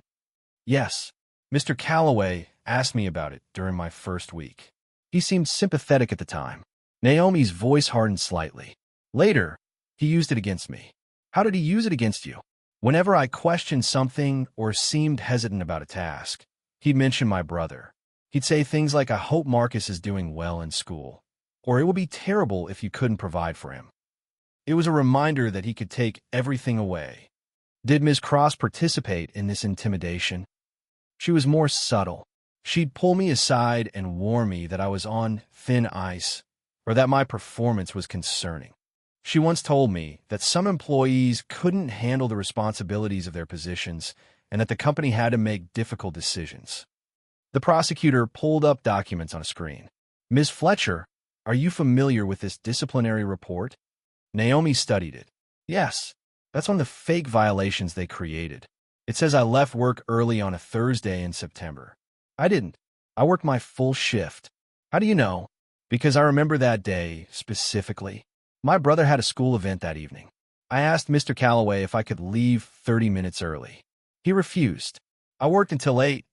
Yes. Mr. Calloway asked me about it during my first week. He seemed sympathetic at the time. Naomi's voice hardened slightly. Later, he used it against me. How did he use it against you? Whenever I questioned something or seemed hesitant about a task, he'd mention my brother. He'd say things like, I hope Marcus is doing well in school, or it would be terrible if you couldn't provide for him. It was a reminder that he could take everything away. Did Ms. Cross participate in this intimidation? She was more subtle. She'd pull me aside and warn me that I was on thin ice or that my performance was concerning. She once told me that some employees couldn't handle the responsibilities of their positions and that the company had to make difficult decisions. The prosecutor pulled up documents on a screen. Ms. Fletcher, are you familiar with this disciplinary report? Naomi studied it. Yes, that's one of the fake violations they created. It says I left work early on a Thursday in September. I didn't. I worked my full shift. How do you know? Because I remember that day specifically. My brother had a school event that evening. I asked Mr. Calloway if I could leave 30 minutes early. He refused. I worked until 8,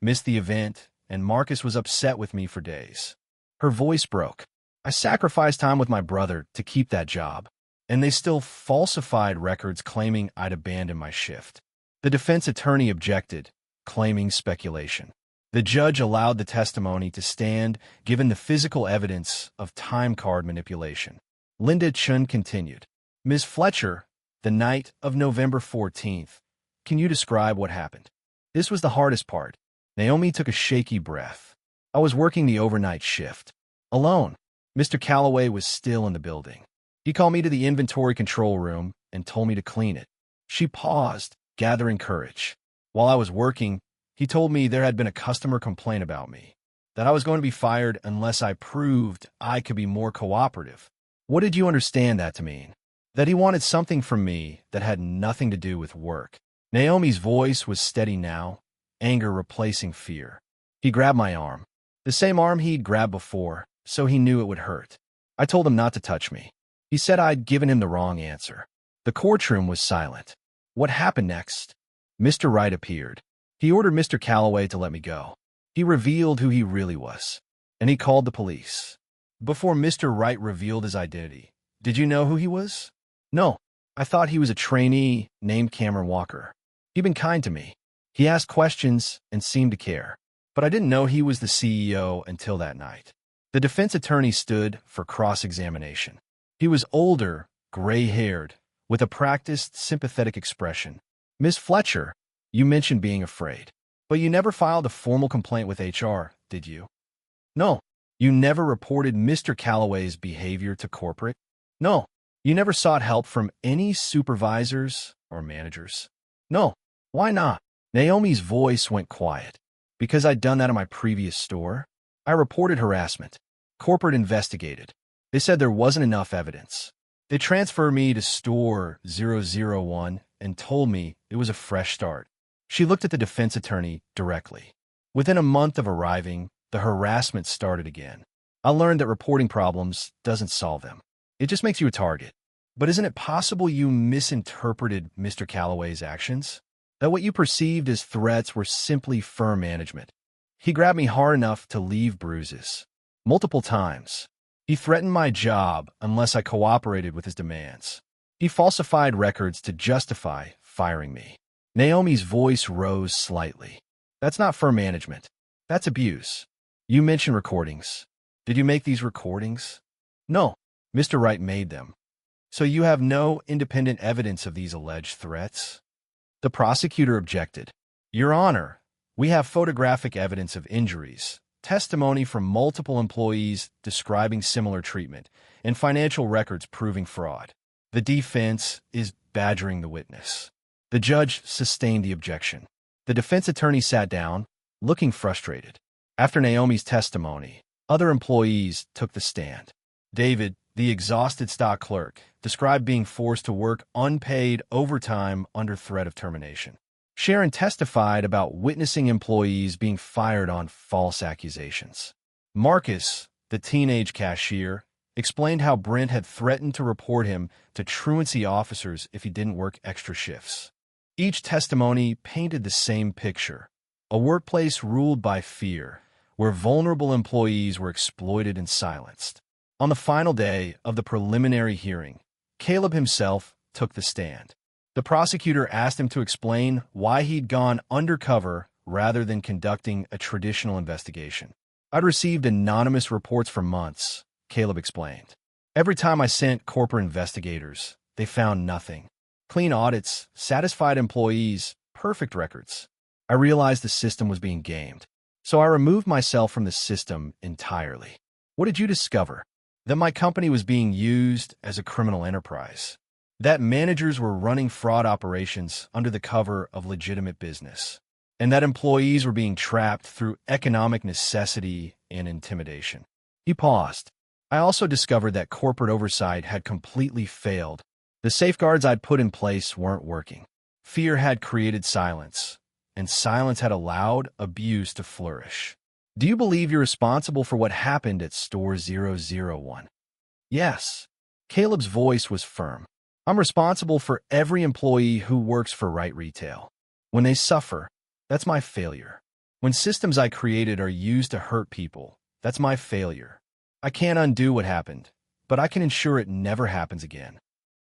missed the event, and Marcus was upset with me for days. Her voice broke. I sacrificed time with my brother to keep that job, and they still falsified records claiming I'd abandoned my shift. The defense attorney objected, claiming speculation. The judge allowed the testimony to stand given the physical evidence of time card manipulation. Linda Chun continued. Ms. Fletcher, the night of November 14th, can you describe what happened? This was the hardest part. Naomi took a shaky breath. I was working the overnight shift. Alone. Mr. Calloway was still in the building. He called me to the inventory control room and told me to clean it. She paused, gathering courage. While I was working, he told me there had been a customer complaint about me, that I was going to be fired unless I proved I could be more cooperative. What did you understand that to mean? That he wanted something from me that had nothing to do with work. Naomi's voice was steady now, anger replacing fear. He grabbed my arm, the same arm he'd grabbed before, so he knew it would hurt. I told him not to touch me. He said I'd given him the wrong answer. The courtroom was silent. What happened next? Mr. Wright appeared. He ordered Mr. Calloway to let me go. He revealed who he really was, and he called the police. Before Mr. Wright revealed his identity, did you know who he was? No. I thought he was a trainee named Cameron Walker. He'd been kind to me. He asked questions and seemed to care. But I didn't know he was the CEO until that night. The defense attorney stood for cross-examination. He was older, gray-haired, with a practiced, sympathetic expression. Ms. Fletcher, you mentioned being afraid. But you never filed a formal complaint with HR, did you? No. You never reported Mr. Calloway's behavior to corporate? No. You never sought help from any supervisors or managers? No. Why not? Naomi's voice went quiet. Because I'd done that in my previous store? I reported harassment. Corporate investigated. They said there wasn't enough evidence. They transferred me to store 001 and told me it was a fresh start. She looked at the defense attorney directly. Within a month of arriving, the harassment started again. I learned that reporting problems doesn't solve them. It just makes you a target. But isn't it possible you misinterpreted Mr. Calloway's actions? That what you perceived as threats were simply firm management? He grabbed me hard enough to leave bruises. Multiple times. He threatened my job unless I cooperated with his demands. He falsified records to justify firing me. Naomi's voice rose slightly. That's not firm management. That's abuse. You mentioned recordings. Did you make these recordings? No. Mr. Wright made them. So you have no independent evidence of these alleged threats? The prosecutor objected. Your Honor, we have photographic evidence of injuries, testimony from multiple employees describing similar treatment, and financial records proving fraud. The defense is badgering the witness. The judge sustained the objection. The defense attorney sat down, looking frustrated. After Naomi's testimony, other employees took the stand. David, the exhausted stock clerk, described being forced to work unpaid overtime under threat of termination. Sharon testified about witnessing employees being fired on false accusations. Marcus, the teenage cashier, explained how Brent had threatened to report him to truancy officers if he didn't work extra shifts. Each testimony painted the same picture: a workplace ruled by fear, where vulnerable employees were exploited and silenced. On the final day of the preliminary hearing, Caleb himself took the stand. The prosecutor asked him to explain why he'd gone undercover rather than conducting a traditional investigation. "I'd received anonymous reports for months," Caleb explained. "Every time I sent corporate investigators, they found nothing. Clean audits, satisfied employees, perfect records. I realized the system was being gamed. So I removed myself from the system entirely." "What did you discover?" "That my company was being used as a criminal enterprise. That managers were running fraud operations under the cover of legitimate business. And that employees were being trapped through economic necessity and intimidation." He paused. "I also discovered that corporate oversight had completely failed. The safeguards I'd put in place weren't working. Fear had created silence, and silence had allowed abuse to flourish." "Do you believe you're responsible for what happened at Store 001? "Yes." Caleb's voice was firm. "I'm responsible for every employee who works for Right Retail. When they suffer, that's my failure. When systems I created are used to hurt people, that's my failure. I can't undo what happened, but I can ensure it never happens again."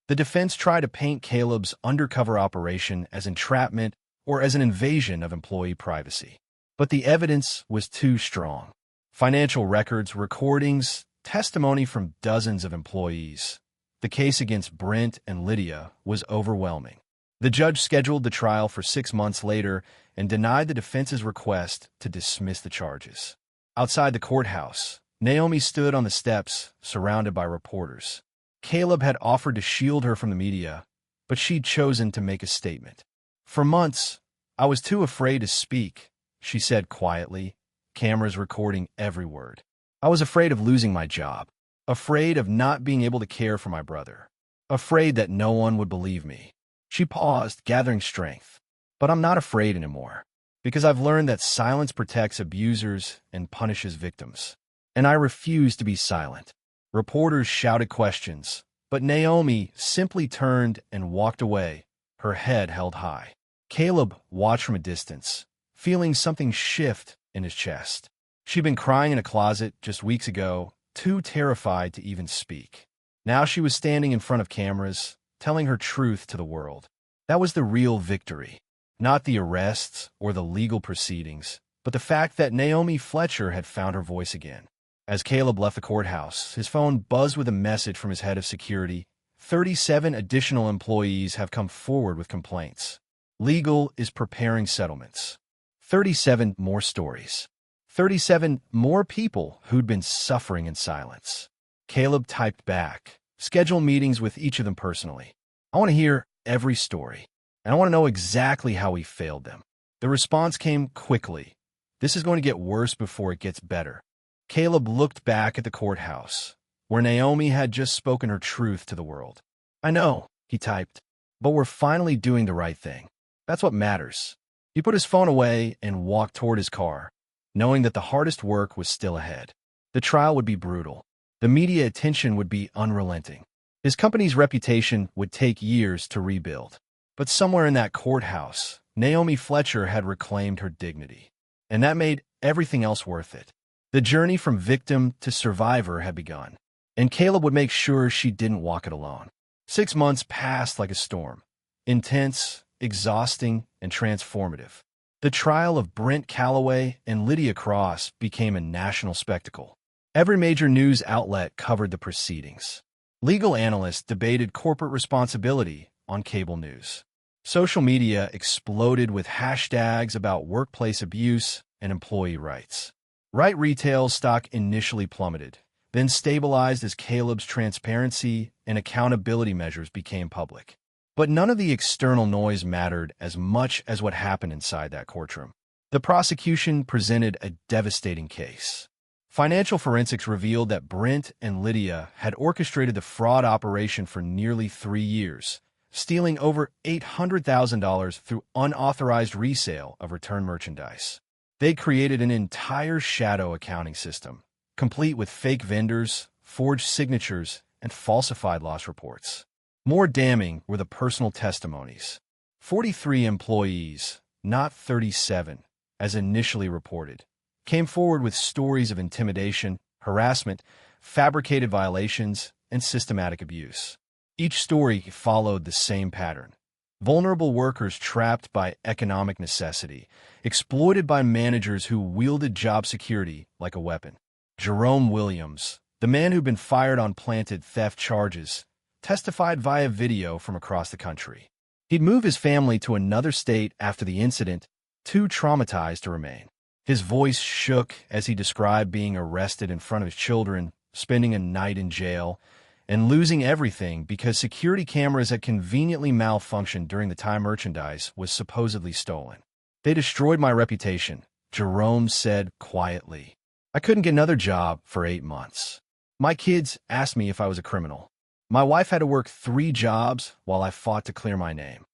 The defense tried to paint Caleb's undercover operation as entrapment or as an invasion of employee privacy. But the evidence was too strong. Financial records, recordings, testimony from dozens of employees. The case against Brent and Lydia was overwhelming. The judge scheduled the trial for 6 months later and denied the defense's request to dismiss the charges. Outside the courthouse, Naomi stood on the steps, surrounded by reporters. Caleb had offered to shield her from the media, but she'd chosen to make a statement. "For months, I was too afraid to speak," she said quietly, cameras recording every word. "I was afraid of losing my job, afraid of not being able to care for my brother, afraid that no one would believe me." She paused, gathering strength. "But I'm not afraid anymore, because I've learned that silence protects abusers and punishes victims. And I refuse to be silent." Reporters shouted questions, but Naomi simply turned and walked away, her head held high. Caleb watched from a distance, feeling something shift in his chest. She'd been crying in a closet just weeks ago, too terrified to even speak. Now she was standing in front of cameras, telling her truth to the world. That was the real victory. Not the arrests or the legal proceedings, but the fact that Naomi Fletcher had found her voice again. As Caleb left the courthouse, his phone buzzed with a message from his head of security. 37 additional employees have come forward with complaints. Legal is preparing settlements. 37 more stories. 37 more people who'd been suffering in silence. Caleb typed back, "Schedule meetings with each of them personally. I want to hear every story, and I want to know exactly how we failed them." The response came quickly. "This is going to get worse before it gets better." Caleb looked back at the courthouse, where Naomi had just spoken her truth to the world. "I know," he typed, "but we're finally doing the right thing. That's what matters." He put his phone away and walked toward his car, knowing that the hardest work was still ahead. The trial would be brutal. The media attention would be unrelenting. His company's reputation would take years to rebuild. But somewhere in that courthouse, Naomi Fletcher had reclaimed her dignity. And that made everything else worth it. The journey from victim to survivor had begun, and Caleb would make sure she didn't walk it alone. 6 months passed like a storm, intense, exhausting, and transformative. The trial of Brent Calloway and Lydia Cross became a national spectacle. Every major news outlet covered the proceedings. Legal analysts debated corporate responsibility on cable news. Social media exploded with hashtags about workplace abuse and employee rights. Right Retail's stock initially plummeted, then stabilized as Caleb's transparency and accountability measures became public. But none of the external noise mattered as much as what happened inside that courtroom. The prosecution presented a devastating case. Financial forensics revealed that Brent and Lydia had orchestrated the fraud operation for nearly 3 years, stealing over $800,000 through unauthorized resale of returned merchandise. They created an entire shadow accounting system, complete with fake vendors, forged signatures, and falsified loss reports. More damning were the personal testimonies. 43 employees, not 37, as initially reported, came forward with stories of intimidation, harassment, fabricated violations, and systematic abuse. Each story followed the same pattern. Vulnerable workers trapped by economic necessity, exploited by managers who wielded job security like a weapon. Jerome Williams, the man who'd been fired on planted theft charges, testified via video from across the country. He'd moved his family to another state after the incident, too traumatized to remain. His voice shook as he described being arrested in front of his children, spending a night in jail, and losing everything because security cameras had conveniently malfunctioned during the time merchandise was supposedly stolen. They destroyed my reputation, Jerome said quietly. I couldn't get another job for 8 months. My kids asked me if I was a criminal. My wife had to work 3 jobs while I fought to clear my name.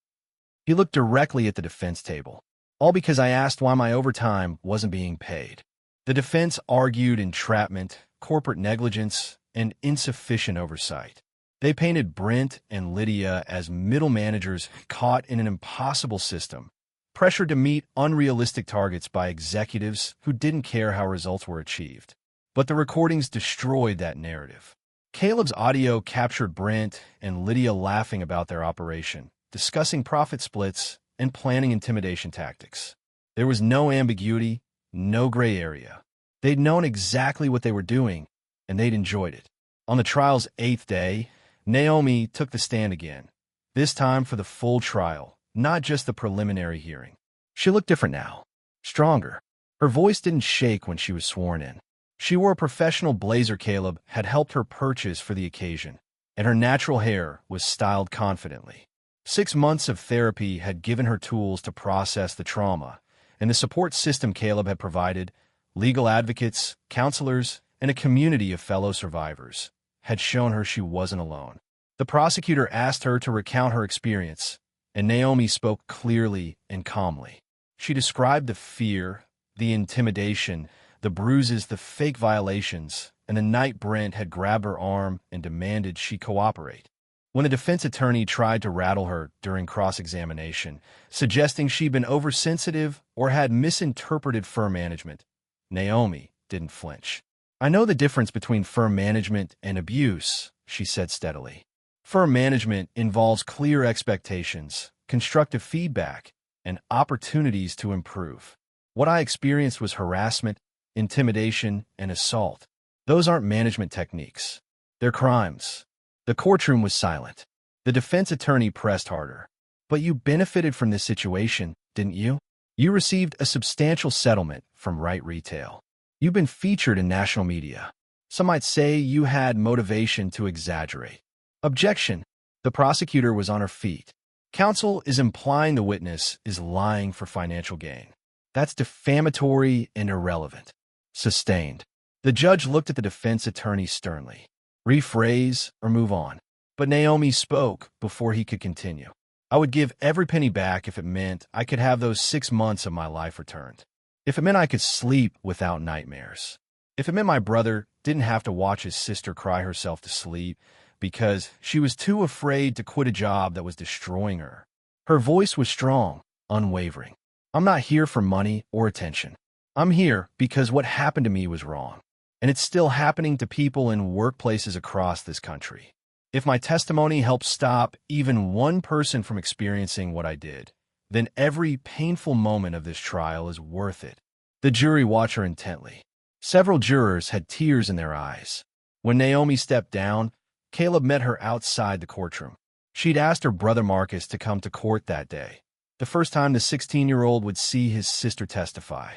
He looked directly at the defense table, all because I asked why my overtime wasn't being paid. The defense argued entrapment, corporate negligence, and insufficient oversight. They painted Brent and Lydia as middle managers caught in an impossible system, pressured to meet unrealistic targets by executives who didn't care how results were achieved. But the recordings destroyed that narrative. Caleb's audio captured Brent and Lydia laughing about their operation, discussing profit splits, and planning intimidation tactics. There was no ambiguity, no gray area. They'd known exactly what they were doing, and they'd enjoyed it. On the trial's 8th day, Naomi took the stand again, this time for the full trial, not just the preliminary hearing. She looked different now, stronger. Her voice didn't shake when she was sworn in. She wore a professional blazer Caleb had helped her purchase for the occasion, and her natural hair was styled confidently. 6 months of therapy had given her tools to process the trauma, and the support system Caleb had provided, legal advocates, counselors, and a community of fellow survivors, had shown her she wasn't alone. The prosecutor asked her to recount her experience, and Naomi spoke clearly and calmly. She described the fear, the intimidation, the bruises, the fake violations, and the night Brent had grabbed her arm and demanded she cooperate. When the defense attorney tried to rattle her during cross-examination, suggesting she'd been oversensitive or had misinterpreted firm management, Naomi didn't flinch. I know the difference between firm management and abuse, she said steadily. Firm management involves clear expectations, constructive feedback, and opportunities to improve. What I experienced was harassment, intimidation, and assault. Those aren't management techniques. They're crimes. The courtroom was silent. The defense attorney pressed harder. But you benefited from this situation, didn't you? You received a substantial settlement from Right Retail. You've been featured in national media. Some might say you had motivation to exaggerate. Objection. The prosecutor was on her feet. Counsel is implying the witness is lying for financial gain. That's defamatory and irrelevant. Sustained. The judge looked at the defense attorney sternly. Rephrase or move on. But Naomi spoke before he could continue. I would give every penny back if it meant I could have those 6 months of my life returned. If it meant I could sleep without nightmares. If it meant my brother didn't have to watch his sister cry herself to sleep because she was too afraid to quit a job that was destroying her. Her voice was strong, unwavering. I'm not here for money or attention. I'm here because what happened to me was wrong. And it's still happening to people in workplaces across this country. If my testimony helps stop even one person from experiencing what I did, then every painful moment of this trial is worth it. The jury watched her intently. Several jurors had tears in their eyes. When Naomi stepped down, Caleb met her outside the courtroom. She'd asked her brother Marcus to come to court that day, the first time the 16-year-old would see his sister testify.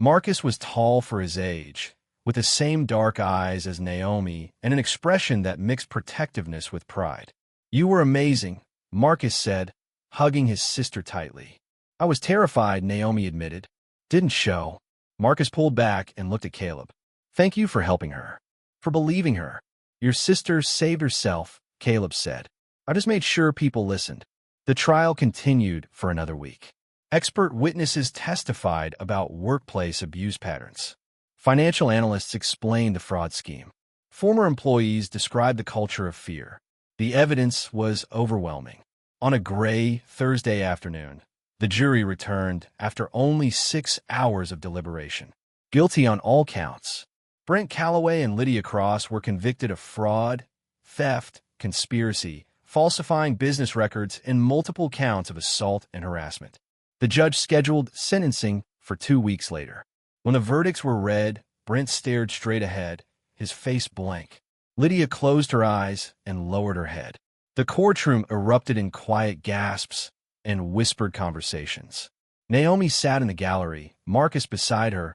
Marcus was tall for his age, with the same dark eyes as Naomi and an expression that mixed protectiveness with pride. You were amazing, Marcus said, hugging his sister tightly. I was terrified, Naomi admitted. Didn't show. Marcus pulled back and looked at Caleb. Thank you for helping her. For believing her. Your sister saved herself, Caleb said. I just made sure people listened. The trial continued for another week. Expert witnesses testified about workplace abuse patterns. Financial analysts explained the fraud scheme. Former employees described the culture of fear. The evidence was overwhelming. On a gray Thursday afternoon, the jury returned after only 6 hours of deliberation. Guilty on all counts. Brent Calloway and Lydia Cross were convicted of fraud, theft, conspiracy, falsifying business records, and multiple counts of assault and harassment. The judge scheduled sentencing for 2 weeks later. When the verdicts were read, Brent stared straight ahead, his face blank. Lydia closed her eyes and lowered her head. The courtroom erupted in quiet gasps and whispered conversations. Naomi sat in the gallery, Marcus beside her,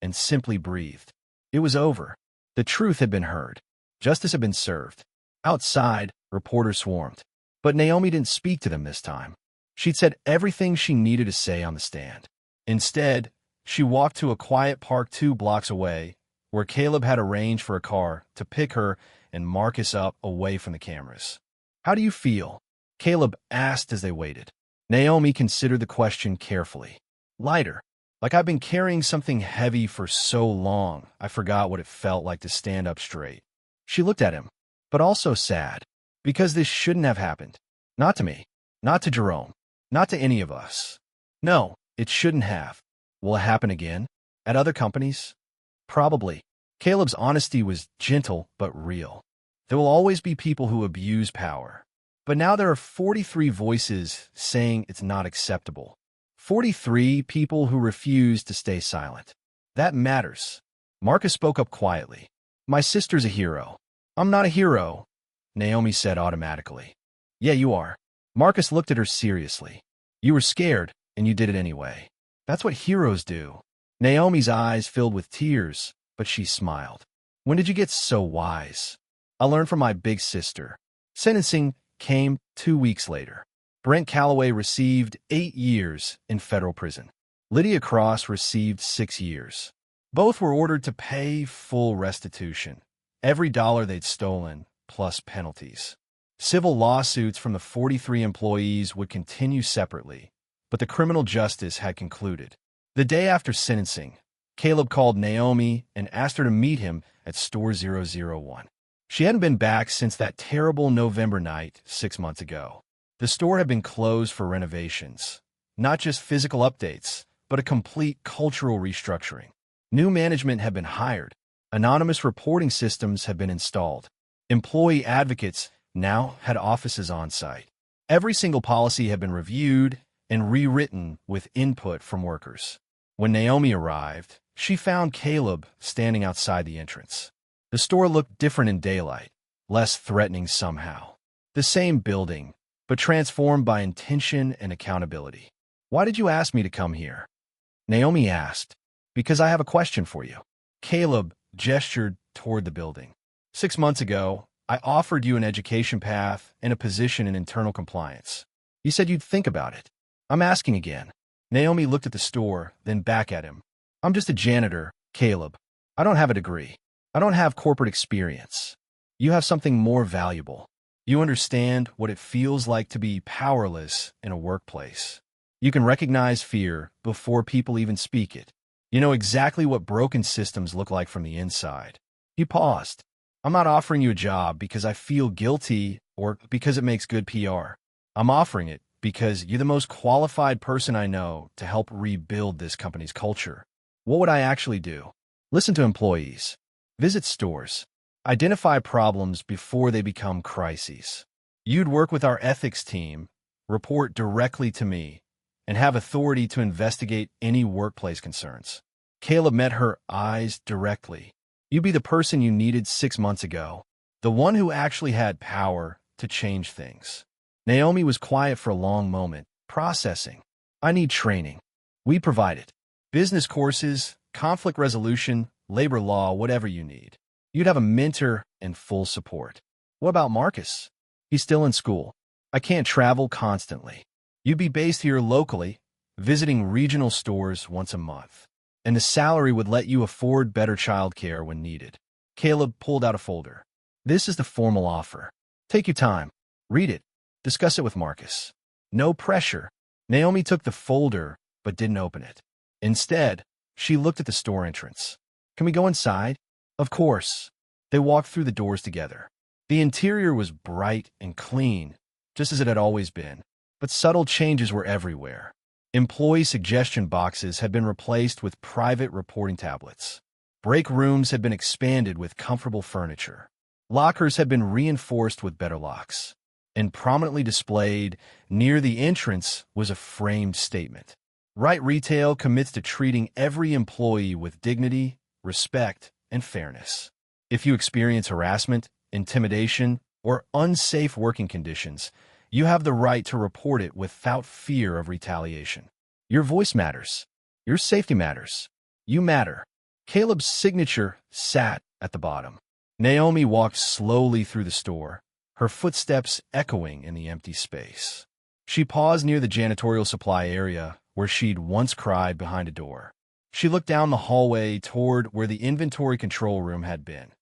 and simply breathed. It was over. The truth had been heard. Justice had been served. Outside, reporters swarmed. But Naomi didn't speak to them this time. She'd said everything she needed to say on the stand. Instead, she walked to a quiet park 2 blocks away, where Caleb had arranged for a car to pick her and Marcus up away from the cameras. "How do you feel?" Caleb asked as they waited. Naomi considered the question carefully. "Lighter. Like I've been carrying something heavy for so long, I forgot what it felt like to stand up straight." She looked at him, but also sad, because this shouldn't have happened. Not to me. Not to Jerome. Not to any of us. No, it shouldn't have. Will it happen again? At other companies? Probably. Caleb's honesty was gentle but real. There will always be people who abuse power. But now there are 43 voices saying it's not acceptable. 43 people who refuse to stay silent. That matters. Marcus spoke up quietly. "My sister's a hero." "I'm not a hero," Naomi said automatically. "Yeah, you are." Marcus looked at her seriously. "You were scared, and you did it anyway. That's what heroes do." Naomi's eyes filled with tears, but she smiled. "When did you get so wise?" "I learned from my big sister." Sentencing came 2 weeks later. Brent Calloway received 8 years in federal prison. Lydia Cross received 6 years. Both were ordered to pay full restitution, every dollar they'd stolen, plus penalties. Civil lawsuits from the 43 employees would continue separately, but the criminal justice had concluded. The day after sentencing, Caleb called Naomi and asked her to meet him at Store 001. She hadn't been back since that terrible November night 6 months ago. The store had been closed for renovations, not just physical updates, but a complete cultural restructuring. New management had been hired. Anonymous reporting systems had been installed. Employee advocates now had offices on site. Every single policy had been reviewed and rewritten with input from workers. When Naomi arrived, she found Caleb standing outside the entrance. The store looked different in daylight, less threatening somehow. The same building, but transformed by intention and accountability. "Why did you ask me to come here?" Naomi asked. "Because I have a question for you." Caleb gestured toward the building. 6 months ago, I offered you an education path and a position in internal compliance. You said you'd think about it. I'm asking again." Naomi looked at the store, then back at him. "I'm just a janitor, Caleb. I don't have a degree. I don't have corporate experience. You have something more valuable. You understand what it feels like to be powerless in a workplace. You can recognize fear before people even speak it. You know exactly what broken systems look like from the inside." He paused. "I'm not offering you a job because I feel guilty or because it makes good PR. I'm offering it because you're the most qualified person I know to help rebuild this company's culture." "What would I actually do?" "Listen to employees. Visit stores. Identify problems before they become crises. You'd work with our ethics team, report directly to me, and have authority to investigate any workplace concerns." Caleb met her eyes directly. "You'd be the person you needed 6 months ago, the one who actually had power to change things." Naomi was quiet for a long moment, processing. "I need training." "We provide it. Business courses, conflict resolution, labor law, whatever you need. You'd have a mentor and full support." "What about Marcus?" "He's still in school. I can't travel constantly. You'd be based here locally, visiting regional stores once a month. And the salary would let you afford better childcare when needed." Caleb pulled out a folder. "This is the formal offer. Take your time. Read it. Discuss it with Marcus. No pressure." Naomi took the folder, but didn't open it. Instead, she looked at the store entrance. "Can we go inside?" "Of course." They walked through the doors together. The interior was bright and clean, just as it had always been, but subtle changes were everywhere. Employee suggestion boxes had been replaced with private reporting tablets. Break rooms had been expanded with comfortable furniture. Lockers had been reinforced with better locks. and prominently displayed near the entrance was a framed statement. Right Retail commits to treating every employee with dignity, respect, and fairness. If you experience harassment, intimidation, or unsafe working conditions, you have the right to report it without fear of retaliation. Your voice matters. Your safety matters. You matter. Caleb's signature sat at the bottom. Naomi walked slowly through the store, her footsteps echoing in the empty space. She paused near the janitorial supply area where she'd once cried behind a door. She looked down the hallway toward where the inventory control room had been,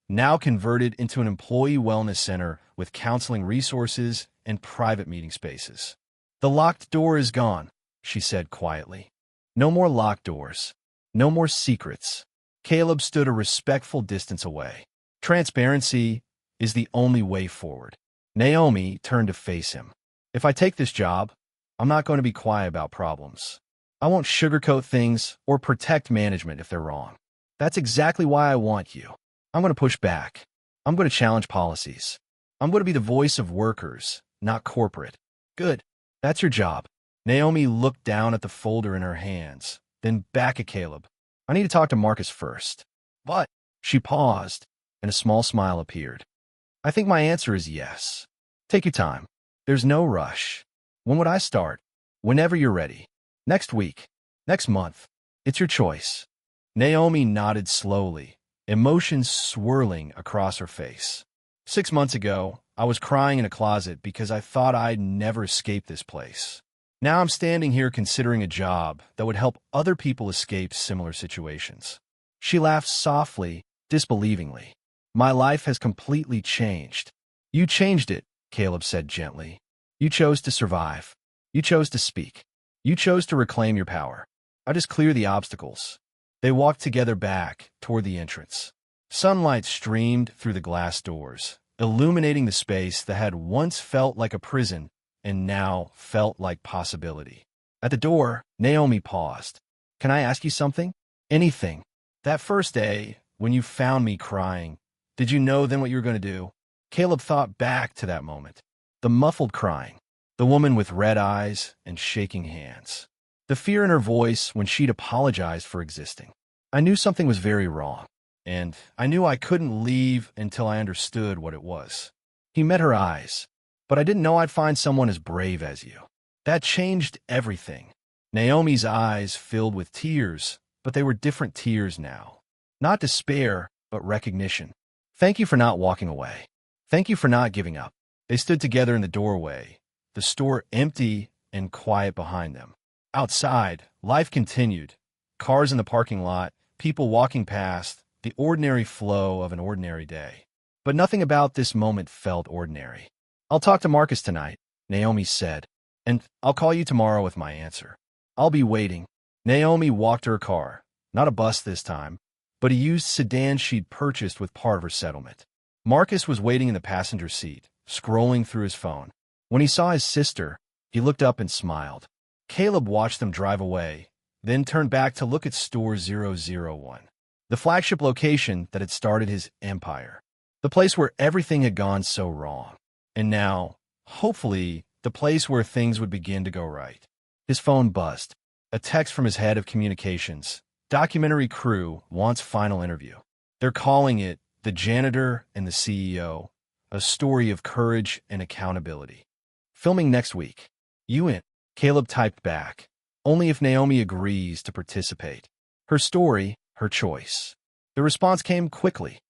now converted into an employee wellness center with counseling resources and private meeting spaces. "The locked door is gone," she said quietly. "No more locked doors. No more secrets." Caleb stood a respectful distance away. Transparency is the only way forward. Naomi turned to face him. "If I take this job, I'm not going to be quiet about problems. I won't sugarcoat things or protect management if they're wrong. That's exactly why I want you. I'm going to push back. I'm going to challenge policies. I'm going to be the voice of workers, not corporate." "Good. That's your job." Naomi looked down at the folder in her hands, then back at Caleb. "I need to talk to Marcus first." "But—" She paused, and a small smile appeared. "I think my answer is yes. Take your time. There's no rush. When would I start?" "Whenever you're ready. Next week. Next month. It's your choice." Naomi nodded slowly, emotions swirling across her face. 6 months ago, I was crying in a closet because I thought I'd never escape this place. Now I'm standing here considering a job that would help other people escape similar situations." She laughed softly, disbelievingly. "My life has completely changed." "You changed it," Caleb said gently. "You chose to survive. You chose to speak. You chose to reclaim your power. I just clear the obstacles." They walked together back toward the entrance. Sunlight streamed through the glass doors, illuminating the space that had once felt like a prison and now felt like possibility. At the door, Naomi paused. "Can I ask you something?" "Anything." "That first day, when you found me crying, did you know then what you were going to do?" Caleb thought back to that moment. The muffled crying, the woman with red eyes and shaking hands, the fear in her voice when she'd apologized for existing. "I knew something was very wrong, and I knew I couldn't leave until I understood what it was." He met her eyes. "But I didn't know I'd find someone as brave as you." That changed everything. Naomi's eyes filled with tears, but they were different tears now. Not despair, but recognition. "Thank you for not walking away. Thank you for not giving up." They stood together in the doorway, the store empty and quiet behind them. Outside, life continued. Cars in the parking lot, people walking past, the ordinary flow of an ordinary day. But nothing about this moment felt ordinary. "I'll talk to Marcus tonight," Naomi said, "and I'll call you tomorrow with my answer. I'll be waiting." Naomi walked to her car, not a bus this time, but a used sedan she'd purchased with part of her settlement. Marcus was waiting in the passenger seat, scrolling through his phone. When he saw his sister, he looked up and smiled. Caleb watched them drive away, then turned back to look at Store 001, the flagship location that had started his empire, the place where everything had gone so wrong. And now, hopefully, the place where things would begin to go right. His phone buzzed. A text from his head of communications. "Documentary crew wants final interview. They're calling it The Janitor and the CEO, a story of courage and accountability. Filming next week. You in?" Caleb typed back. "Only if Naomi agrees to participate. Her story, her choice." The response came quickly.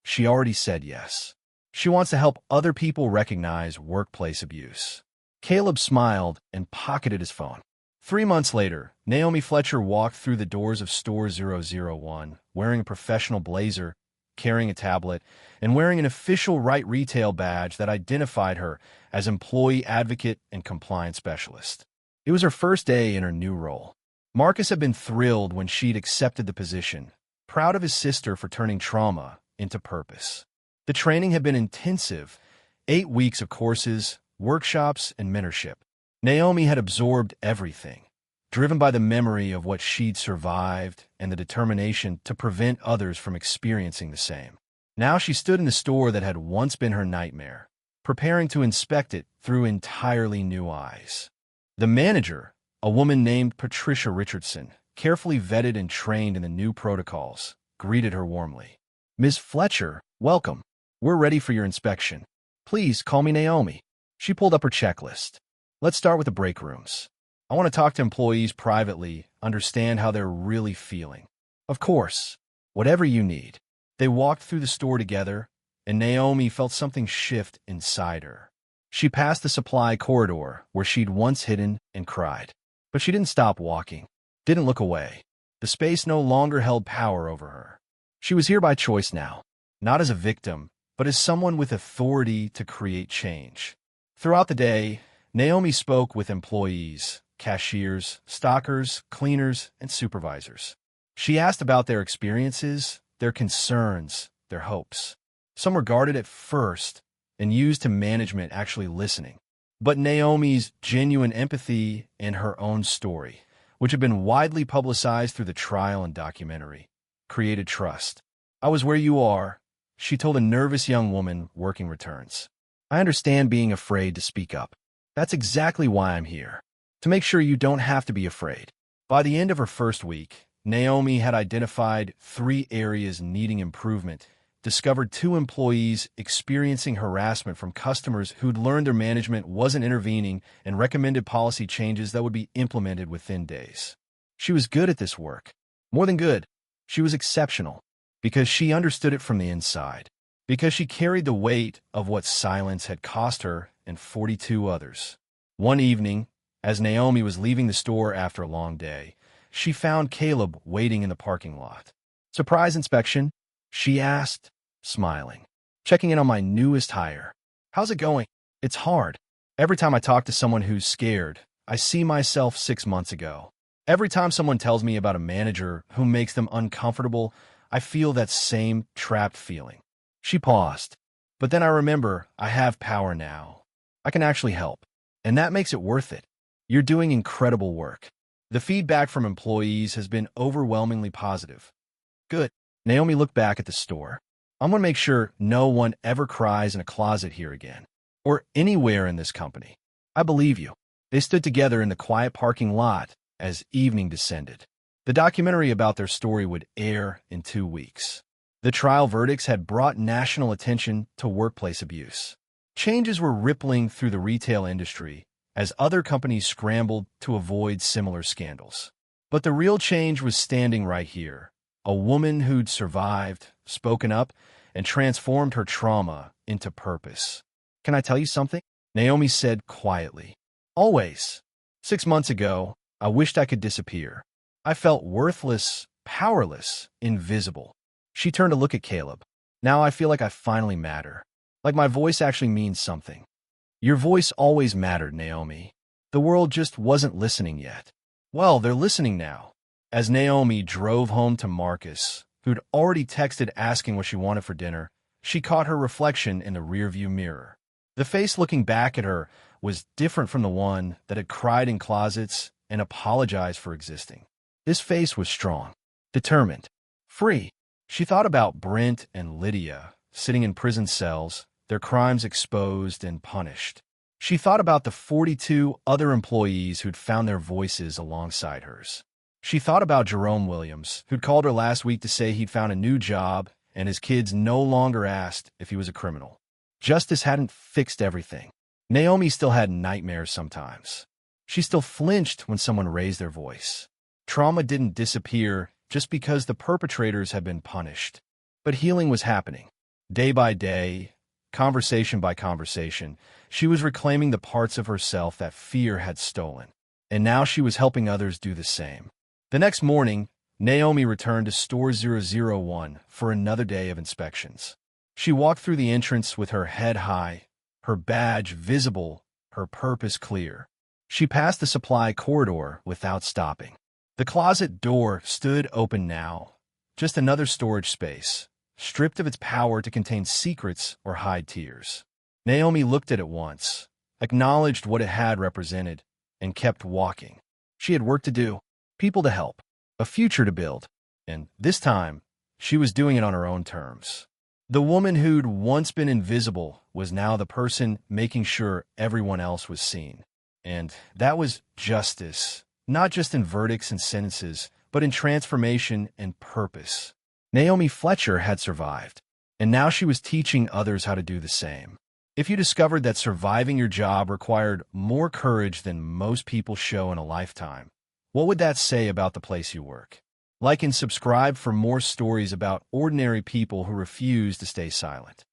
She already said yes. She wants to help other people recognize workplace abuse. Caleb smiled and pocketed his phone. 3 months later, Naomi Fletcher walked through the doors of Store 001, wearing a professional blazer, carrying a tablet, and wearing an official Right Retail badge that identified her as employee advocate and compliance specialist. It was her first day in her new role. Marcus had been thrilled when she'd accepted the position, proud of his sister for turning trauma into purpose. The training had been intensive, 8 weeks of courses, workshops, and mentorship. Naomi had absorbed everything, driven by the memory of what she'd survived and the determination to prevent others from experiencing the same. Now she stood in the store that had once been her nightmare, preparing to inspect it through entirely new eyes. The manager, a woman named Patricia Richardson, carefully vetted and trained in the new protocols, greeted her warmly. "Ms. Fletcher, welcome. We're ready for your inspection. Please call me Naomi." She pulled up her checklist. "Let's start with the break rooms. I want to talk to employees privately, understand how they're really feeling." "Of course, whatever you need." They walked through the store together, and Naomi felt something shift inside her. She passed the supply corridor where she'd once hidden and cried. But she didn't stop walking, didn't look away. The space no longer held power over her. She was here by choice now, not as a victim, but as someone with authority to create change. Throughout the day, Naomi spoke with employees, cashiers, stockers, cleaners, and supervisors. She asked about their experiences, their concerns, their hopes. Some were guarded at first and used to management actually listening. But Naomi's genuine empathy and her own story, which had been widely publicized through the trial and documentary, created trust. "I was where you are," she told a nervous young woman working returns. "I understand being afraid to speak up. That's exactly why I'm here, to make sure you don't have to be afraid." By the end of her first week, Naomi had identified 3 areas needing improvement, discovered 2 employees experiencing harassment from customers who'd learned their management wasn't intervening, and recommended policy changes that would be implemented within days. She was good at this work. More than good, she was exceptional, because she understood it from the inside, because she carried the weight of what silence had cost her and 42 others. One evening, as Naomi was leaving the store after a long day, she found Caleb waiting in the parking lot. "Surprise inspection?" she asked, smiling. "Checking in on my newest hire. How's it going?" "It's hard. Every time I talk to someone who's scared, I see myself 6 months ago. Every time someone tells me about a manager who makes them uncomfortable, I feel that same trapped feeling." She paused. "But then I remember I have power now. I can actually help. And that makes it worth it. You're doing incredible work." The feedback from employees has been overwhelmingly positive. "Good." Naomi looked back at the store. "I'm going to make sure no one ever cries in a closet here again, or anywhere in this company." "I believe you." They stood together in the quiet parking lot as evening descended. The documentary about their story would air in 2 weeks. The trial verdicts had brought national attention to workplace abuse. Changes were rippling through the retail industry as other companies scrambled to avoid similar scandals. But the real change was standing right here. A woman who'd survived, spoken up, and transformed her trauma into purpose. "Can I tell you something?" Naomi said quietly. "Always. 6 months ago, I wished I could disappear. I felt worthless, powerless, invisible." She turned to look at Caleb. "Now I feel like I finally matter. Like my voice actually means something." "Your voice always mattered, Naomi. The world just wasn't listening yet." "Well, they're listening now." As Naomi drove home to Marcus, who'd already texted asking what she wanted for dinner, she caught her reflection in the rearview mirror. The face looking back at her was different from the one that had cried in closets and apologized for existing. This face was strong, determined, free. She thought about Brent and Lydia, sitting in prison cells, their crimes exposed and punished. She thought about the 42 other employees who'd found their voices alongside hers. She thought about Jerome Williams, who'd called her last week to say he'd found a new job and his kids no longer asked if he was a criminal. Justice hadn't fixed everything. Naomi still had nightmares sometimes. She still flinched when someone raised their voice. Trauma didn't disappear just because the perpetrators had been punished. But healing was happening. Day by day, conversation by conversation, she was reclaiming the parts of herself that fear had stolen. And now she was helping others do the same. The next morning, Naomi returned to Store 001 for another day of inspections. She walked through the entrance with her head high, her badge visible, her purpose clear. She passed the supply corridor without stopping. The closet door stood open now, just another storage space, stripped of its power to contain secrets or hide tears. Naomi looked at it once, acknowledged what it had represented, and kept walking. She had work to do, people to help, a future to build, and this time, she was doing it on her own terms. The woman who'd once been invisible was now the person making sure everyone else was seen. And that was justice, not just in verdicts and sentences, but in transformation and purpose. Naomi Fletcher had survived, and now she was teaching others how to do the same. If you discovered that surviving your job required more courage than most people show in a lifetime, what would that say about the place you work? Like and subscribe for more stories about ordinary people who refuse to stay silent.